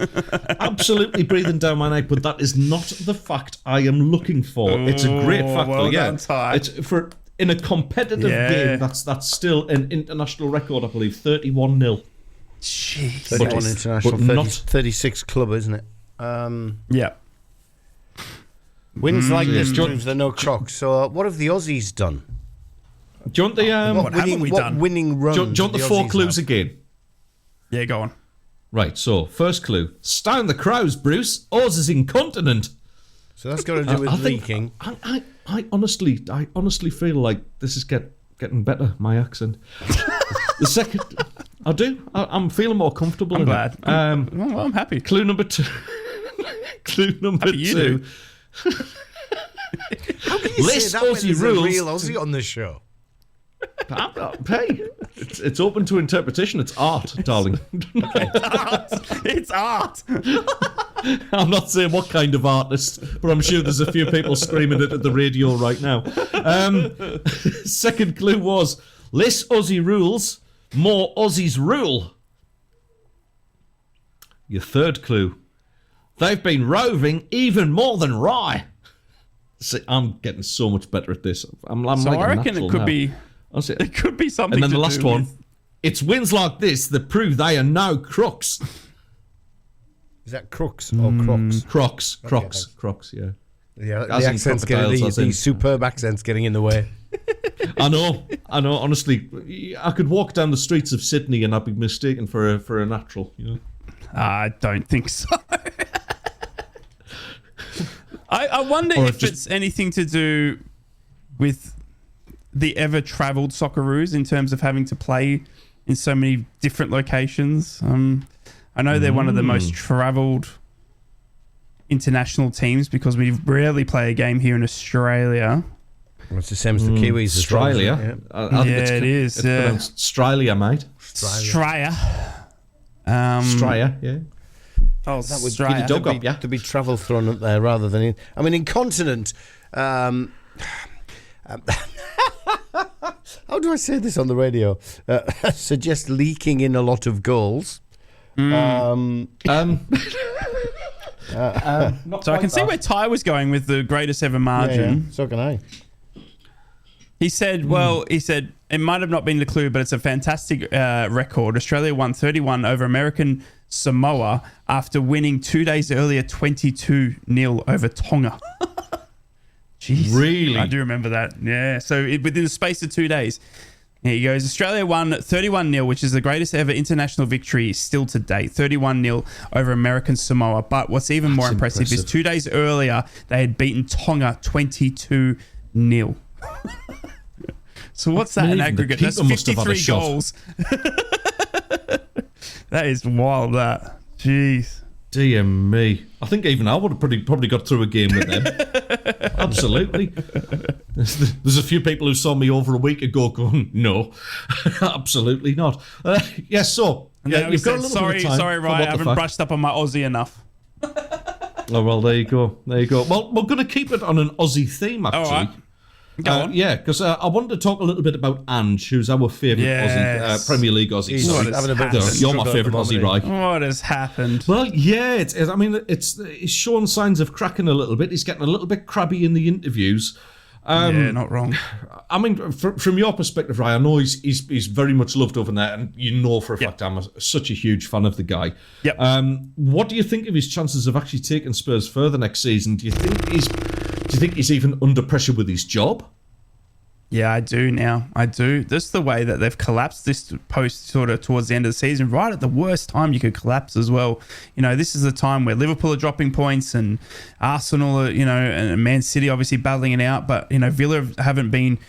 F: Absolutely breathing down my neck, but that is not the fact I am looking for. It's a great fact,
G: well
F: though,
G: done, Ty.
F: It's in a competitive game, that's still an international record, I believe, 31-0.
G: Jeez.
B: 31 international, 36 club, isn't it?
G: Yeah.
B: Wins like this proves they're no Crocs. So, what have the Aussies done?
F: Do you want the
G: what haven't we done?
B: Winning run?
F: Do you want the four clues again?
G: Yeah, go on.
F: Right. So, first clue: Stown the Crows, Bruce. Ours is incontinent.
B: So that's got to do with leaking.
F: I honestly feel like this is getting better. My accent. The second, I do. I'm feeling more comfortable.
G: I'm
F: in
G: glad.
F: It.
G: I'm happy.
F: Clue number two. Clue number two.
B: How can you
F: Less
B: say that when
F: Aussie
B: there's
F: rules.
B: a real Aussie on this show?
F: Hey, it's open to interpretation. It's art, darling.
G: It's art.
F: I'm not saying what kind of artist, but I'm sure there's a few people screaming it at the radio right now. Second clue was less Aussie rules, more Aussies rule. Your third clue: they've been roving even more than Rye. See, I'm getting so much better at this. I'm
G: So
F: like
G: I reckon it could
F: now.
G: be. It could be something.
F: And then
G: to
F: the last
G: do
F: one:
G: with-
F: it's wins like this that prove they are no crooks.
B: Is that crooks or crocs?
F: Crocs. Yeah.
B: Yeah, the
F: As in
B: accent's getting
F: crocodiles, as in-
B: the superb accent's getting in the way.
F: I know. Honestly, I could walk down the streets of Sydney and I'd be mistaken for a natural. You know.
G: I don't think so. I wonder if it's anything to do with the ever-travelled Socceroos in terms of having to play in so many different locations. I know they're one of the most travelled international teams because we rarely play a game here in Australia.
B: Well, it's the same as the Kiwis.
F: Australia.
B: As well,
F: I think
G: it is.
F: It's pronounced Australia, mate.
G: Australia.
F: Stryer, yeah.
G: Oh,
B: That would
G: Stryer.
F: dog up, yeah.
B: to be travel thrown up there rather than in incontinent. How do I say this on the radio? Suggest leaking in a lot of goals.
G: So I can see where Ty was going with the greatest ever margin.
B: Yeah, so can I.
G: He said, it might have not been the clue, but it's a fantastic record. Australia won 31 over American Samoa after winning 2 days earlier 22-0 over Tonga. Jeez.
F: Really?
G: I do remember that. Yeah. So within the space of 2 days. Here he goes. Australia won 31-0, which is the greatest ever international victory still to date. 31-0 over American Samoa. But what's even more impressive is 2 days earlier, they had beaten Tonga 22-0. So what's that in aggregate? That's 53 goals. That is wild, that. Jeez.
F: Dear me. I think even I would have probably got through a game with them. Absolutely. There's a few people who saw me over a week ago going, no, absolutely not. Yes, so you've got a little bit of time.
G: Sorry, Ryan, I haven't brushed up on my Aussie enough.
F: Oh, well, there you go. Well, we're going to keep it on an Aussie theme, actually.
G: All right. Go on.
F: Yeah, because I wanted to talk a little bit about Ange, who's our favourite Aussie, Premier League Aussie. You're my favourite Aussie, right?
G: What has happened?
F: Well, yeah, it's showing signs of cracking a little bit. He's getting a little bit crabby in the interviews.
G: Not wrong.
F: I mean, from your perspective, Ryan, I know he's very much loved over there, and you know for a fact I'm such a huge fan of the guy.
G: Yep.
F: What do you think of his chances of actually taking Spurs further next season? Do you think he's even under pressure with his job?
G: Yeah, I do now. I do. This the way that they've collapsed this post sort of towards the end of the season, right at the worst time you could collapse as well. You know, this is the time where Liverpool are dropping points and Arsenal are, and Man City obviously battling it out, but, Villa haven't been,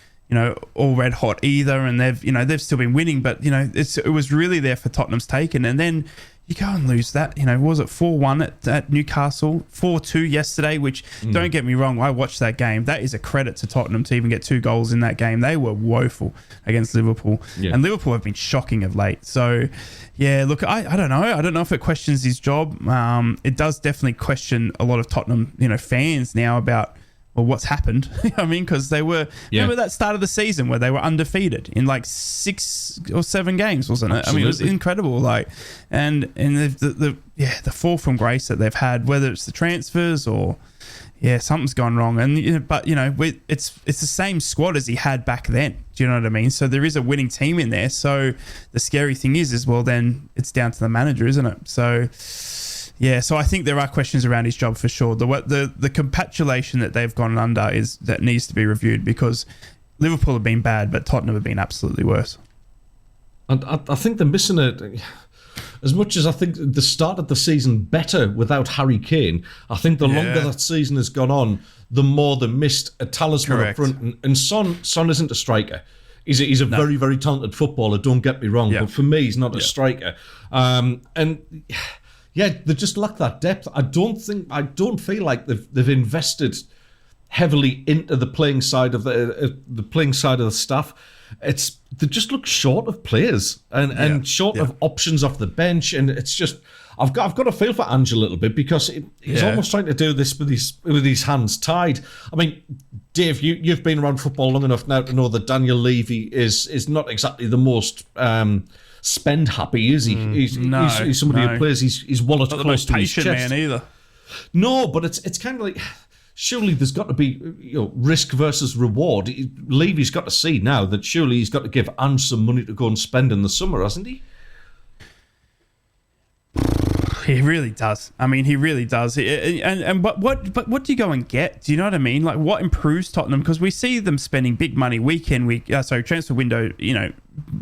G: all red hot either, and they've still been winning, but, it was really there for Tottenham's taken. And then you go and lose that, was it 4-1 at Newcastle, 4-2 yesterday, which, don't get me wrong, I watched that game. That is a credit to Tottenham to even get 2 goals in that game. They were woeful against Liverpool. Yeah. And Liverpool have been shocking of late. So, yeah, look, I don't know. I don't know if it questions his job. It does definitely question a lot of Tottenham, fans now about, well, what's happened? I mean, because they were, remember that start of the season where they were undefeated in like 6 or 7 games, wasn't it? Absolutely. I mean, it was incredible. And the fall from grace that they've had, whether it's the transfers or, something's gone wrong. And it's the same squad as he had back then. Do you know what I mean? So there is a winning team in there. So the scary thing is well, then it's down to the manager, isn't it? So. Yeah, so I think there are questions around his job for sure. The capitulation that they've gone under that needs to be reviewed, because Liverpool have been bad, but Tottenham have been absolutely worse.
F: And I think they're missing it. As much as I think the start of the season better without Harry Kane, I think the longer that season has gone on, the more they missed a talisman up front. And Son isn't a striker. He's a very, very talented footballer, don't get me wrong. But for me, he's not a striker. Yeah, they just lack that depth. I don't feel like they've invested heavily into the playing side of the playing side of the staff. They just look short of players and short of options off the bench, and it's just I've got a feel for Ange a little bit, because he's almost trying to do this with his hands tied. I mean, Dave, you've been around football long enough now to know that Daniel Levy is not exactly the most spend happy, is he? He's somebody who plays his wallet close to his chest. Not the most patient man either. No, but it's kind of like, surely there's got to be risk versus reward. Levy's got to see now that surely he's got to give Ange some money to go and spend in the summer, hasn't he?
G: He really does. I mean, he really does. But what do you go and get? Do you know what I mean? Like, what improves Tottenham? Because we see them spending big money week in, week. Transfer window,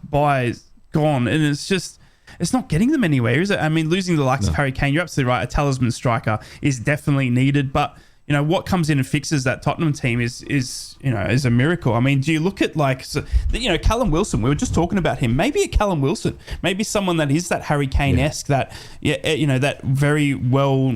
G: buys gone, and it's not getting them anywhere, is it? I mean, losing the likes of Harry Kane, you're absolutely right. A talisman striker is definitely needed, but you know, what comes in and fixes that Tottenham team is a miracle. I mean, do you look at Callum Wilson? We were just talking about him. Maybe a Callum Wilson, maybe someone that is that Harry Kane-esque, that that very well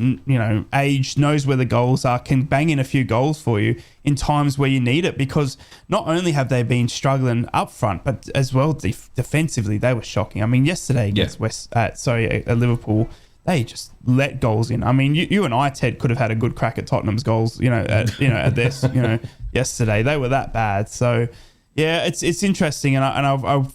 G: aged, knows where the goals are, can bang in a few goals for you in times where you need it. Because not only have they been struggling up front, but as well defensively, they were shocking. I mean, yesterday against Liverpool, they just let goals in. I mean, you and I, Ted, could have had a good crack at Tottenham's goals, at this, yesterday. They were that bad. So, yeah, it's interesting, and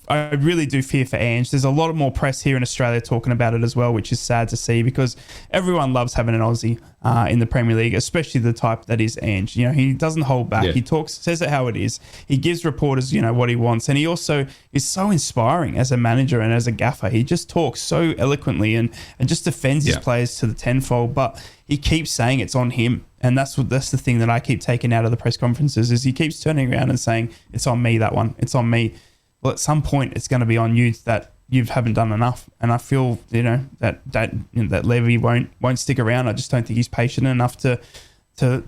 G: I really do fear for Ange. There's a lot more press here in Australia talking about it as well, which is sad to see, because everyone loves having an Aussie in the Premier League, especially the type that is Ange. He doesn't hold back. He says it how it is. He gives reporters, what he wants, and he also is so inspiring as a manager and as a gaffer. He just talks so eloquently and just defends his players to the tenfold, but he keeps saying it's on him. And that's the thing that I keep taking out of the press conferences, is he keeps turning around and saying, it's on me, that one. It's on me. Well, at some point, it's going to be on you that you haven't done enough. And I feel, that Levy won't stick around. I just don't think he's patient enough to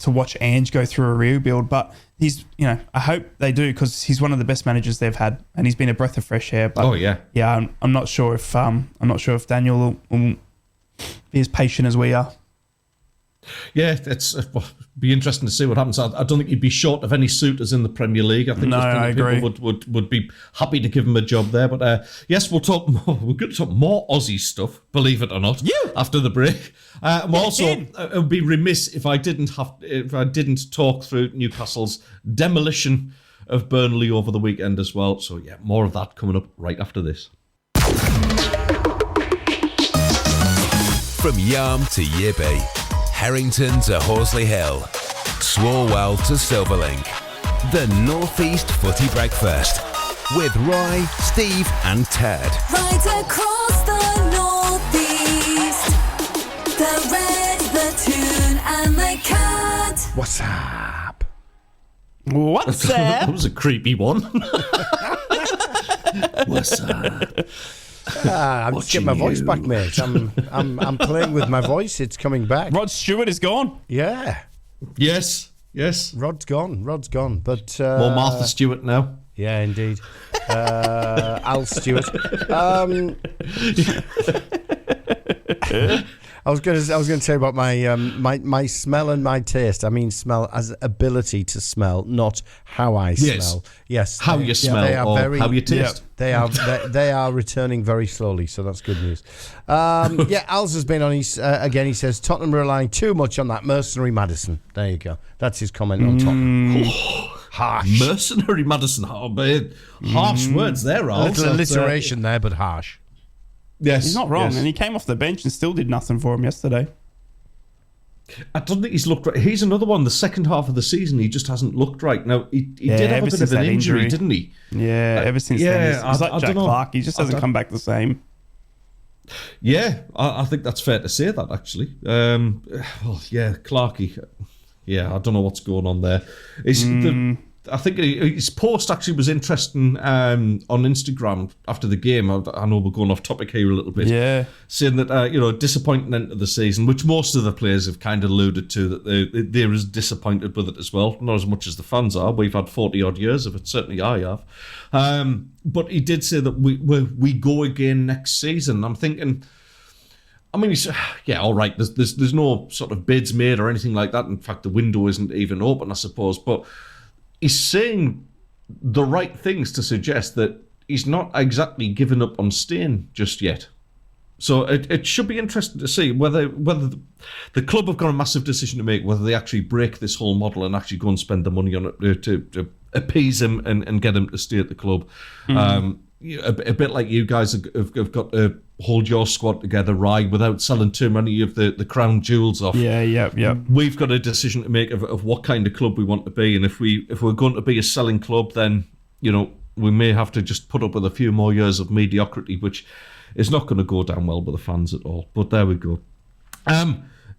G: watch Ange go through a rebuild. But he's, I hope they do, because he's one of the best managers they've had, and he's been a breath of fresh air. But I'm not sure if Daniel will be as patient as we are.
F: Yeah, it's be interesting to see what happens. I don't think he'd be short of any suitors in the Premier League. I think
G: I agree.
F: People would be happy to give him a job there. But yes, we'll talk more. We're going to talk more Aussie stuff, believe it or not. After the break. It would be remiss if I didn't talk through Newcastle's demolition of Burnley over the weekend as well. So yeah, more of that coming up right after this.
A: From Yarm to Yibby, Harrington to Horsley Hill, Swarwell to Silverlink. The North East Footy Breakfast with Roy, Steve and Ted.
C: Right across the North East, the Red, the Toon and the Cat.
B: What's up?
G: What's up?
F: That was a creepy one. What's up?
B: I'm just getting my voice back, mate. I'm playing with my voice. It's coming back.
G: Rod Stewart is gone.
B: Yeah.
F: Yes.
B: Rod's gone. But
F: more Martha Stewart now.
B: Yeah, indeed. Al Stewart. I was going to say about my smell and my taste. I mean, smell as ability to smell, not how I smell. Yes,
F: how you smell or how you taste.
B: They are returning very slowly, so that's good news. Al's has been on. Again, he says Tottenham relying too much on that mercenary Maddison. There you go. That's his comment on Tottenham. Harsh.
F: Mercenary Maddison. Harsh words there, Al.
B: A little alliteration there, but harsh.
F: Yes,
G: he's not wrong, and he came off the bench and still did nothing for him yesterday.
F: I don't think he's looked right. He's another one. The second half of the season, he just hasn't looked right. Now he did have a bit of an injury, didn't he?
G: Yeah, ever since then, he's like Jack Clark. He just hasn't come back the same.
F: Yeah, I think that's fair to say that actually. Clarkey. Yeah, I don't know what's going on there. I think his post actually was interesting on Instagram after the game. I know we're going off topic here a little bit.
G: Yeah.
F: Saying that, disappointing end of the season, which most of the players have kind of alluded to, that they're as disappointed with it as well. Not as much as the fans are. We've had 40-odd years of it. Certainly I have. But he did say that we go again next season. I'm thinking... I mean, all right, there's no sort of bids made or anything like that. In fact, the window isn't even open, I suppose. But... he's saying the right things to suggest that he's not exactly given up on staying just yet. So it should be interesting to see whether the club have got a massive decision to make, whether they actually break this whole model and actually go and spend the money on it to appease him and get him to stay at the club. A bit like you guys have got to hold your squad together, right, without selling too many of the crown jewels off.
G: Yeah.
F: We've got a decision to make of what kind of club we want to be, and if we're going to be a selling club, then we may have to just put up with a few more years of mediocrity, which is not going to go down well with the fans at all. But there we go.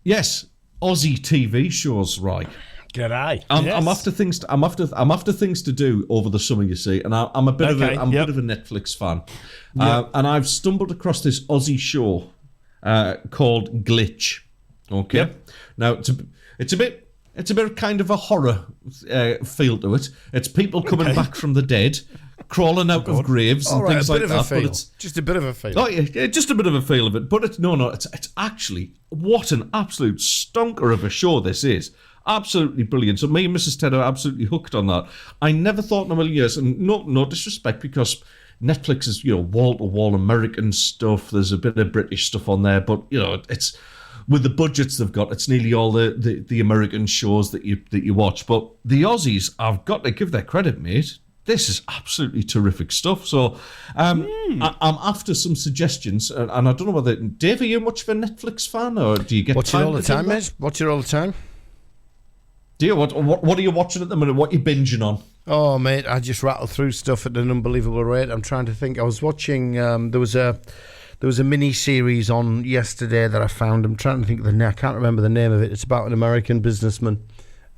F: Yes, Aussie TV shows, right.
B: G'day.
F: I'm after things. I'm after things to do over the summer. You see, and I'm a bit of a Netflix fan, and I've stumbled across this Aussie show called Glitch. Okay, now it's a bit It's a bit of kind of a horror feel to it. It's people coming back from the dead, crawling out of graves and things like that. But it's
B: just a bit of a feel.
F: Oh yeah, just a bit of a feel of it. But it's it's actually what an absolute stonker of a show this is. Absolutely brilliant. So me and Mrs. Ted are absolutely hooked on that. I never thought in a million years, and no disrespect, because Netflix is wall to wall American stuff. There's a bit of British stuff on there, but it's. With the budgets they've got, it's nearly all the American shows that you watch. But the Aussies, I've got to give their credit, mate. This is absolutely terrific stuff. So I'm after some suggestions, and I don't know whether... Dave, are you much of a Netflix fan, or do you get
B: Watch it all the time, mate? Watch it all the time.
F: Do you? What are you watching at the minute? What are you binging on?
B: Oh, mate, I just rattle through stuff at an unbelievable rate. I'm trying to think. I was watching... There was a mini-series on yesterday that I found. I'm trying to think of the name. I can't remember the name of it. It's about an American businessman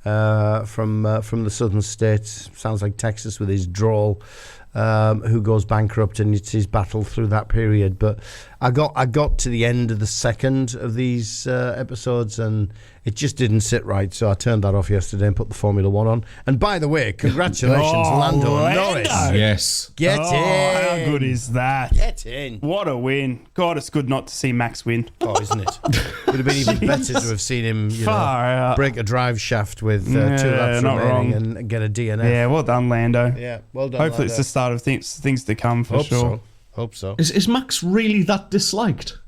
B: from the southern states. Sounds like Texas with his drawl, who goes bankrupt, and it's his battle through that period. But I got to the end of the second of these episodes, and it just didn't sit right. So I turned that off yesterday and put the Formula One on. And by the way, congratulations, Lando Norris.
F: Yes.
B: Get in.
G: How good is that?
B: Get in.
G: What a win. God, it's good not to see Max win.
B: Oh, isn't it? Would have been even better to have seen him break a drive shaft with 2 laps remaining and get a DNF.
G: Yeah, well done, Lando.
B: Yeah, well done,
G: Hopefully
B: Lando.
G: it's the start of things to come for sure.
B: Hope so.
F: Is Max really that disliked?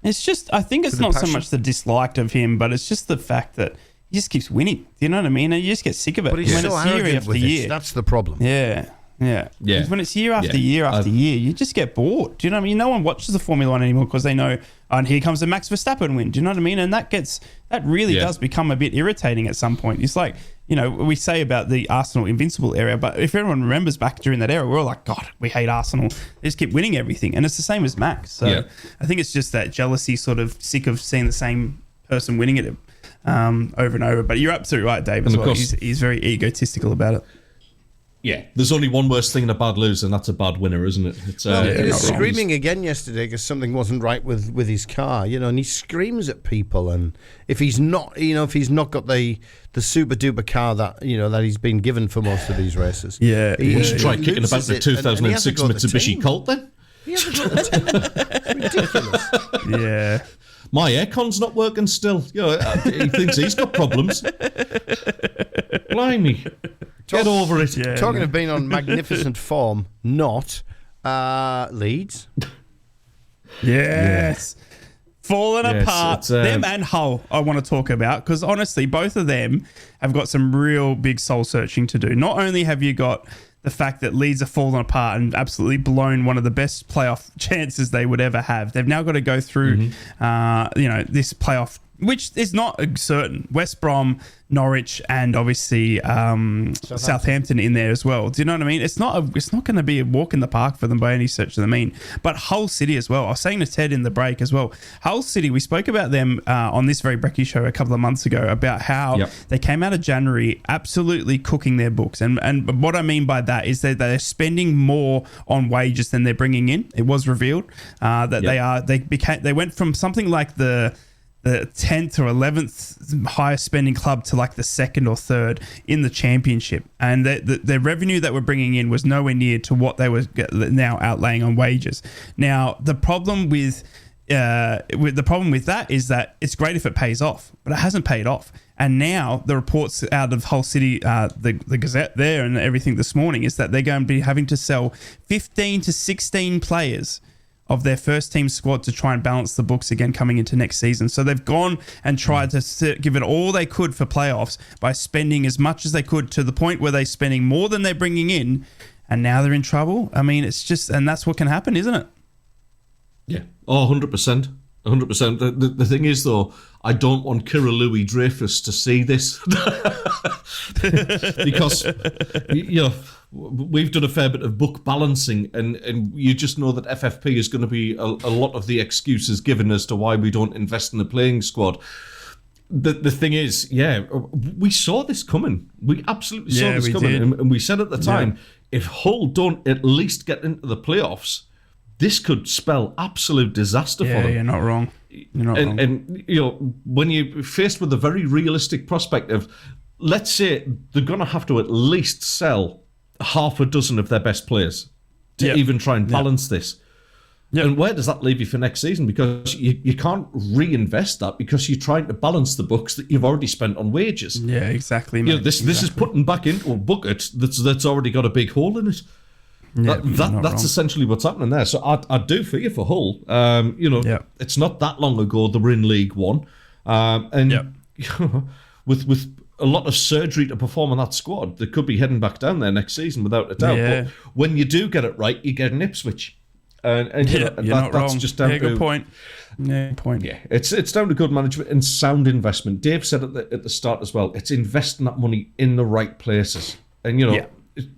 G: It's just, I think it's not so much the disliked of him, but it's just the fact that he just keeps winning. Do you know what I mean? And you just get sick of it.
B: But he's so arrogant with it. That's the problem.
G: Yeah. Because when it's year after year after year, you just get bored. Do you know what I mean? No one watches the Formula One anymore because they know, and here comes the Max Verstappen win. Do you know what I mean? And that really does become a bit irritating at some point. It's like, we say about the Arsenal invincible era, but if everyone remembers back during that era, we're all like, God, we hate Arsenal. They just keep winning everything. And it's the same as Max. So I think it's just that jealousy, sort of sick of seeing the same person winning it over and over. But you're absolutely right, Dave, as well. He's very egotistical about it.
F: Yeah, there's only one worse thing in a bad loser, and that's a bad winner, isn't it? It's
B: he was screaming again yesterday because something wasn't right with his car, and he screams at people. And if he's not, if he's not got the super duper car that that he's been given for most of these races,
F: he should try kicking about the 2006 Mitsubishi Colt then.
B: He hasn't got the team. It's ridiculous.
G: Yeah.
F: My aircon's not working still. He thinks he's got problems. Blimey. Get over it.
B: Yeah, Talking of being on magnificent form, not Leeds.
G: Yes. Falling apart. Them and Hull I want to talk about, because honestly, both of them have got some real big soul searching to do. Not only have you got the fact that Leeds are falling apart and absolutely blown one of the best playoff chances they would ever have. They've now got to go through, this playoff, which is not certain. West Brom, Norwich, and obviously Southampton in there as well. Do you know what I mean? It's not going to be a walk in the park for them by any stretch of the mean. But Hull City as well. I was saying to Ted in the break as well. Hull City, we spoke about them on this very Brekky show a couple of months ago about how they came out of January absolutely cooking their books. And what I mean by that is that they're spending more on wages than they're bringing in. It was revealed that they went from something like the 10th or 11th highest spending club to like the 2nd or 3rd in the championship, and the revenue that we're bringing in was nowhere near to what they were now outlaying on wages. Now the problem with that is that it's great if it pays off, but it hasn't paid off. And now the reports out of Hull City, the Gazette there and everything this morning, is that they're going to be having to sell 15 to 16 players of their first team squad to try and balance the books again coming into next season. So they've gone and tried to give it all they could for playoffs by spending as much as they could, to the point where they're spending more than they're bringing in, and now they're in trouble. I mean, it's just, and that's what can happen, isn't it?
F: Yeah. Oh, 100%. 100%. The thing is, though, I don't want Kira Louis Dreyfus to see this because, we've done a fair bit of book balancing, and you just know that FFP is going to be a lot of the excuses given as to why we don't invest in the playing squad. The thing is, we saw this coming. We absolutely saw this coming. And we said at the time, if Hull don't at least get into the playoffs, this could spell absolute disaster for them.
G: You're not wrong. You're not wrong.
F: And when you're faced with a very realistic prospect of, let's say they're going to have to at least sell half a dozen of their best players to even try and balance this. Yep. And where does that leave you for next season? Because you can't reinvest that because you're trying to balance the books that you've already spent on wages.
G: Yeah, exactly. Mate.
F: This is putting back into a bucket that's already got a big hole in it.
G: Yeah,
F: that's essentially what's happening there. So I do fear for Hull. It's not that long ago they were in League One, and with a lot of surgery to perform on that squad, they could be heading back down there next season without a doubt.
G: Yeah.
F: But when you do get it right, you get an Ipswich, and
G: you're not
F: that's
G: wrong.
F: just down to
G: good point. Yeah, point.
F: Yeah, it's down to good management and sound investment. Dave said at the start as well. It's investing that money in the right places, and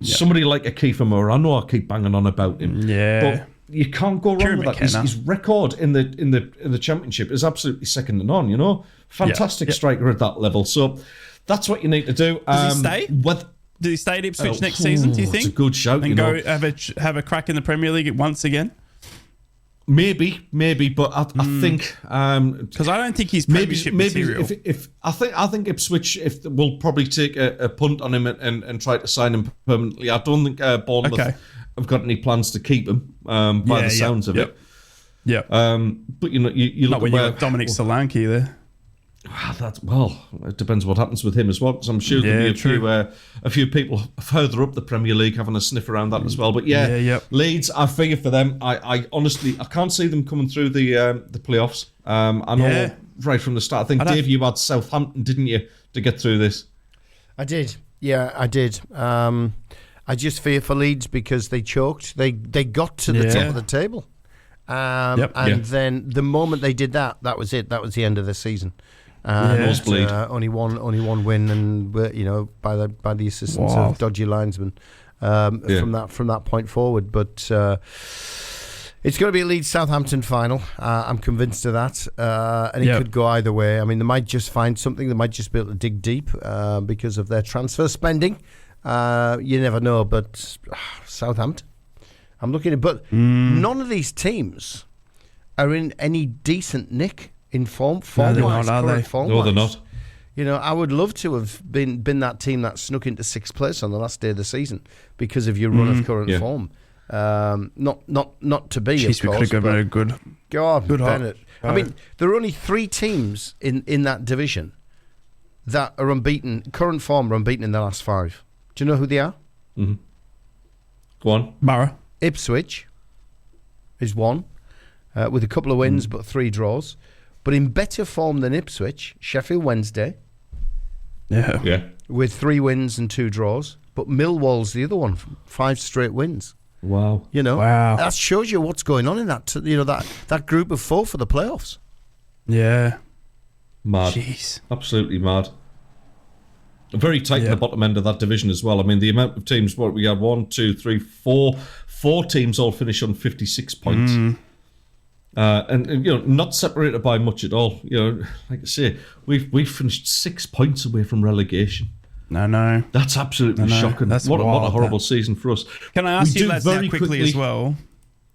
F: somebody like a Kiefer Moore. I know I keep banging on about him.
G: Yeah.
F: But you can't go wrong with that. His record in the championship is absolutely second to none. Fantastic striker at that level. So that's what you need to do.
G: Does he stay? Does he stay at Ipswich next season? Do you think?
F: It's a good shout.
G: And go have a crack in the Premier League once again.
F: Maybe, but I think
G: because I don't think he's Premiership material.
F: I think Ipswich will probably take a punt on him and try to sign him permanently. I don't think Bournemouth have got any plans to keep him by the sounds of it.
G: Yeah.
F: But you look
G: not when you've got Dominic Solanke there.
F: It depends what happens with him as well. Because I'm sure there'll be a few people further up the Premier League having a sniff around that as well. But Leeds, I fear for them. I honestly can't see them coming through the playoffs. I know right from the start. I think Dave, you had Southampton, didn't you, to get through this?
B: I did. Yeah, I did. I just fear for Leeds because they choked. They got to the top of the table. Then the moment they did that was it. That was the end of the season. Only one win, and by the assistance of dodgy linesmen from that point forward. But it's going to be a Leeds Southampton final. I'm convinced of that, and it could go either way. I mean, they might just find something. They might just be able to dig deep because of their transfer spending. You never know. But Southampton, I'm looking at, but none of these teams are in any decent nick. In form
G: no, they're not, are they?
F: No, they're not.
B: I would love to have been that team that snuck into sixth place on the last day of the season because of your run of current form. Not to be,
G: Jeez,
B: of course.
G: We could have been a good.
B: God, Bennett. I mean, there are only 3 teams in that division that are unbeaten. Current form are unbeaten in the last 5. Do you know who they are?
F: Mm-hmm. Go on.
G: Boro.
B: Ipswich is one, with a couple of wins but 3 draws. But in better form than Ipswich, Sheffield Wednesday.
F: Yeah.
B: With 3 wins and 2 draws. But Millwall's the other one, 5 straight wins.
F: Wow.
G: Wow.
B: That shows you what's going on in that that group of 4 for the playoffs.
G: Yeah.
F: Mad.
G: Jeez.
F: Absolutely mad. Very tight at the bottom end of that division as well. I mean, the amount of teams, we had 1, 2, 3, 4 teams all finish on 56 points. And not separated by much at all. Like I say, we've finished 6 points away from relegation.
G: No.
F: That's absolutely shocking. What a horrible season for us.
G: Can I ask you lads now quickly as well?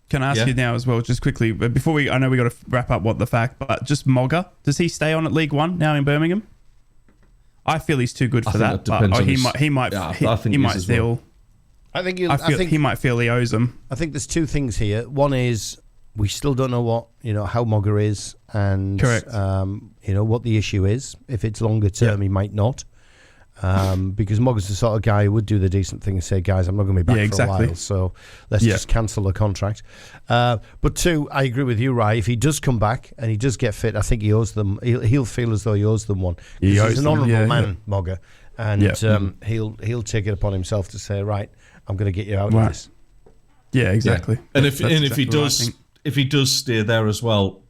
G: Can I ask you now as well, just quickly, but before I know we got to wrap up what the fact, but just Mogger, does he stay on at League One now in Birmingham? I feel he's too good for that. But he might feel.
B: I think
G: he might feel he owes them.
B: I think there's 2 things here. One is we still don't know what how Mogger is, and what the issue is. If it's longer term, he might not, because Mogger's the sort of guy who would do the decent thing and say, "Guys, I'm not going to be back for a while, so let's just cancel the contract." But 2, I agree with you, Rai. If he does come back and he does get fit, I think he owes them. He'll feel as though he owes them one. He's an honourable man, Mogger, and he'll take it upon himself to say, "Right, I'm going to get you out of this."
G: Yeah, exactly.
F: Yeah. And if he does. If he does stay there as well,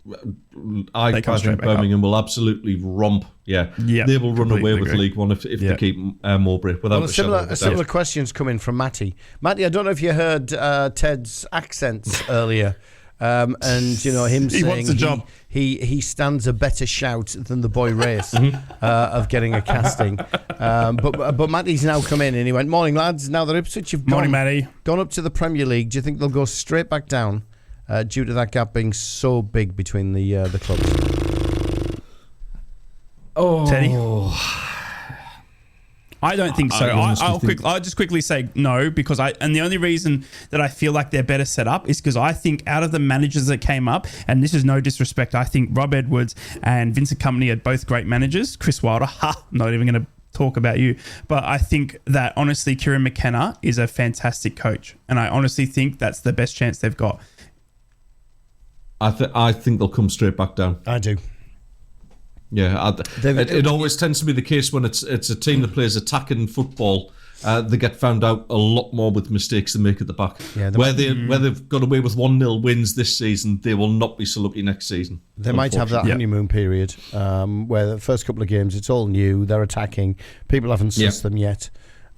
F: I imagine Birmingham will absolutely romp. Yeah, they will run away with League One if they keep Mowbray. Without
B: a similar question's coming from Matty. Matty, I don't know if you heard Ted's accents earlier, and him saying
G: he wants a job.
B: He stands a better shout than the boy Race of getting a casting. But Matty's now come in and he went, "Morning lads. Now that Ipswich have gone up to the Premier League, do you think they'll go straight back down? due to that gap being so big between the clubs?
G: Teddy? I don't think so. I'll just quickly say no, because the only reason that I feel like they're better set up is because I think out of the managers that came up, and this is no disrespect, I think Rob Edwards and Vincent Kompany are both great managers. Chris Wilder, I'm not even going to talk about you, but I think that honestly Kieran McKenna is a fantastic coach, and I honestly think that's the best chance they've got.
F: I think they'll come straight back down.
B: I do.
F: Yeah, it always tends to be the case when it's a team that plays attacking football. They get found out a lot more with mistakes they make at the back. Yeah, where they've got away with 1-0 wins this season, they will not be so lucky next season.
B: They might have that honeymoon period where the first couple of games it's all new, they're attacking, people haven't sussed them yet.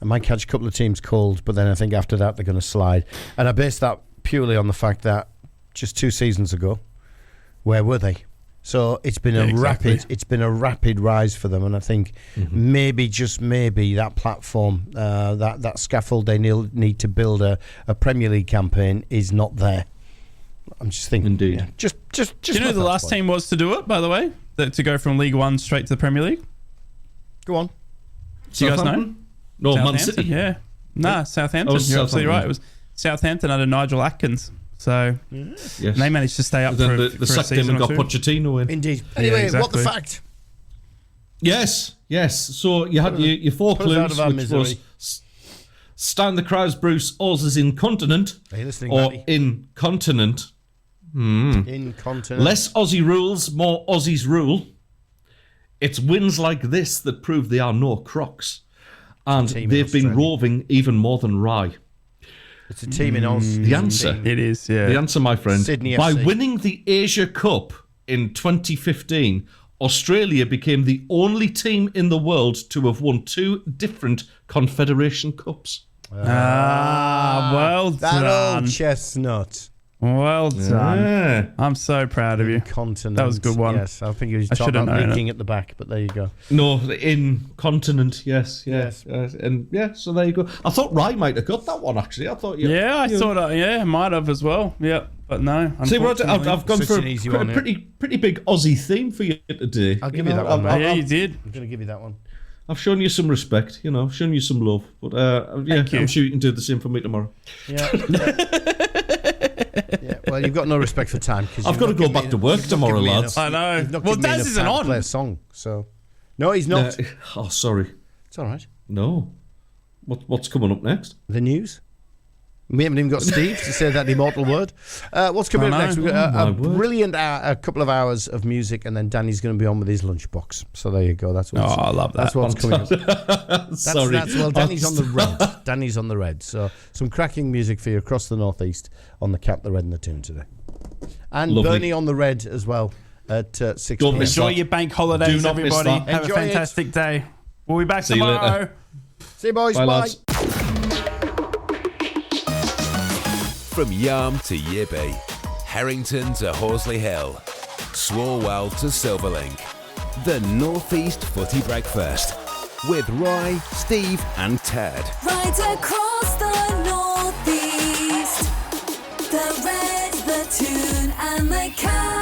B: I might catch a couple of teams cold, but then I think after that they're going to slide. And I base that purely on the fact that just 2 seasons ago, where were they? So it's been a rapid rise for them, and I think maybe, just maybe, that platform, that scaffold they need to build a Premier League campaign is not there. I'm just thinking.
F: Indeed.
B: Yeah, just.
G: Do you know who the last team was to do it, by the way? To go from League One straight to the Premier League?
B: Go on.
G: Do you guys know?
F: No, Man City.
G: Yeah. Nah, Southampton. You're absolutely right. It was Southampton under Nigel Atkins. So
F: yes.
G: And they managed to stay up for a season or two.
F: Got Pochettino in.
B: Indeed. Anyway, what the fact?
F: Yes. So you had your 4 clues, which was Stand the Crowds, Bruce. Oz is incontinent.
B: Are you listening,
F: or
B: Matty?
F: incontinent.
B: Incontinent.
F: Less Aussie rules, more Aussies rule. It's wins like this that prove they are no crocs. And they've been roving even more than Rye.
B: It's a team in Oz.
F: The answer.
G: It is, yeah.
F: The answer, my friend.
B: Sydney
F: By
B: FC.
F: winning the Asia Cup in 2015, Australia became the only team in the world to have won 2 different Confederation Cups.
G: Well
B: that
G: done.
B: old chestnut.
G: Well done.
F: Yeah.
G: I'm so proud of you.
B: Incontinent.
G: That was a good one.
B: Yes, I think he was
G: I
B: talking
G: should've
B: about
G: known
B: leaking
G: it.
B: at the back, but there you go.
F: No, incontinent, yes. And so there you go. I thought Rye might have got that one, actually. I thought
G: I thought I might have as well. Yeah, but no.
F: See, I've gone
B: Such
F: for
B: an easy
F: a
B: one,
F: pretty big Aussie theme for you today.
B: I'll give you that one, mate.
G: Yeah, you did.
B: I'm going to give you that one.
F: I've shown you some respect, I've shown you some love. But
G: Thank you.
F: I'm sure you can do the same for me tomorrow.
B: Yeah. Yeah. Well, you've got no respect for time.
F: I've got to go back to work tomorrow, lads.
G: I know. Well, Daz isn't on.
B: Play a song, so no, he's not.
F: Oh, sorry.
B: It's all right.
F: No. What's coming up next?
B: The news. We haven't even got Steve to say that immortal word. What's coming up next? We've got a brilliant a couple of hours of music, and then Danny's going to be on with his lunchbox. So there you go. That's what's,
G: I love that.
B: That's what's coming up.
F: Sorry.
B: Well, Danny's on the red. Danny's on the red. So some cracking music for you across the northeast on the Cap, the Red, and the Tune today. And
F: Lovely.
B: Bernie on the red as well at 6
F: Don't
B: p.m.
F: miss
G: Enjoy
F: that.
G: your bank holidays,
F: Do not miss
G: everybody.
F: that.
G: Have
B: Enjoy
G: a fantastic day. We'll be back
F: See you
G: tomorrow.
F: later.
B: See you, boys.
F: Bye,
B: Bye.
F: lads.
A: From Yarm to Yibby, Harrington to Horsley Hill, Swalwell to Silverlink. The Northeast Footy Breakfast with Roy, Steve and Ted.
C: Right across the northeast, the red, the tune and the cat.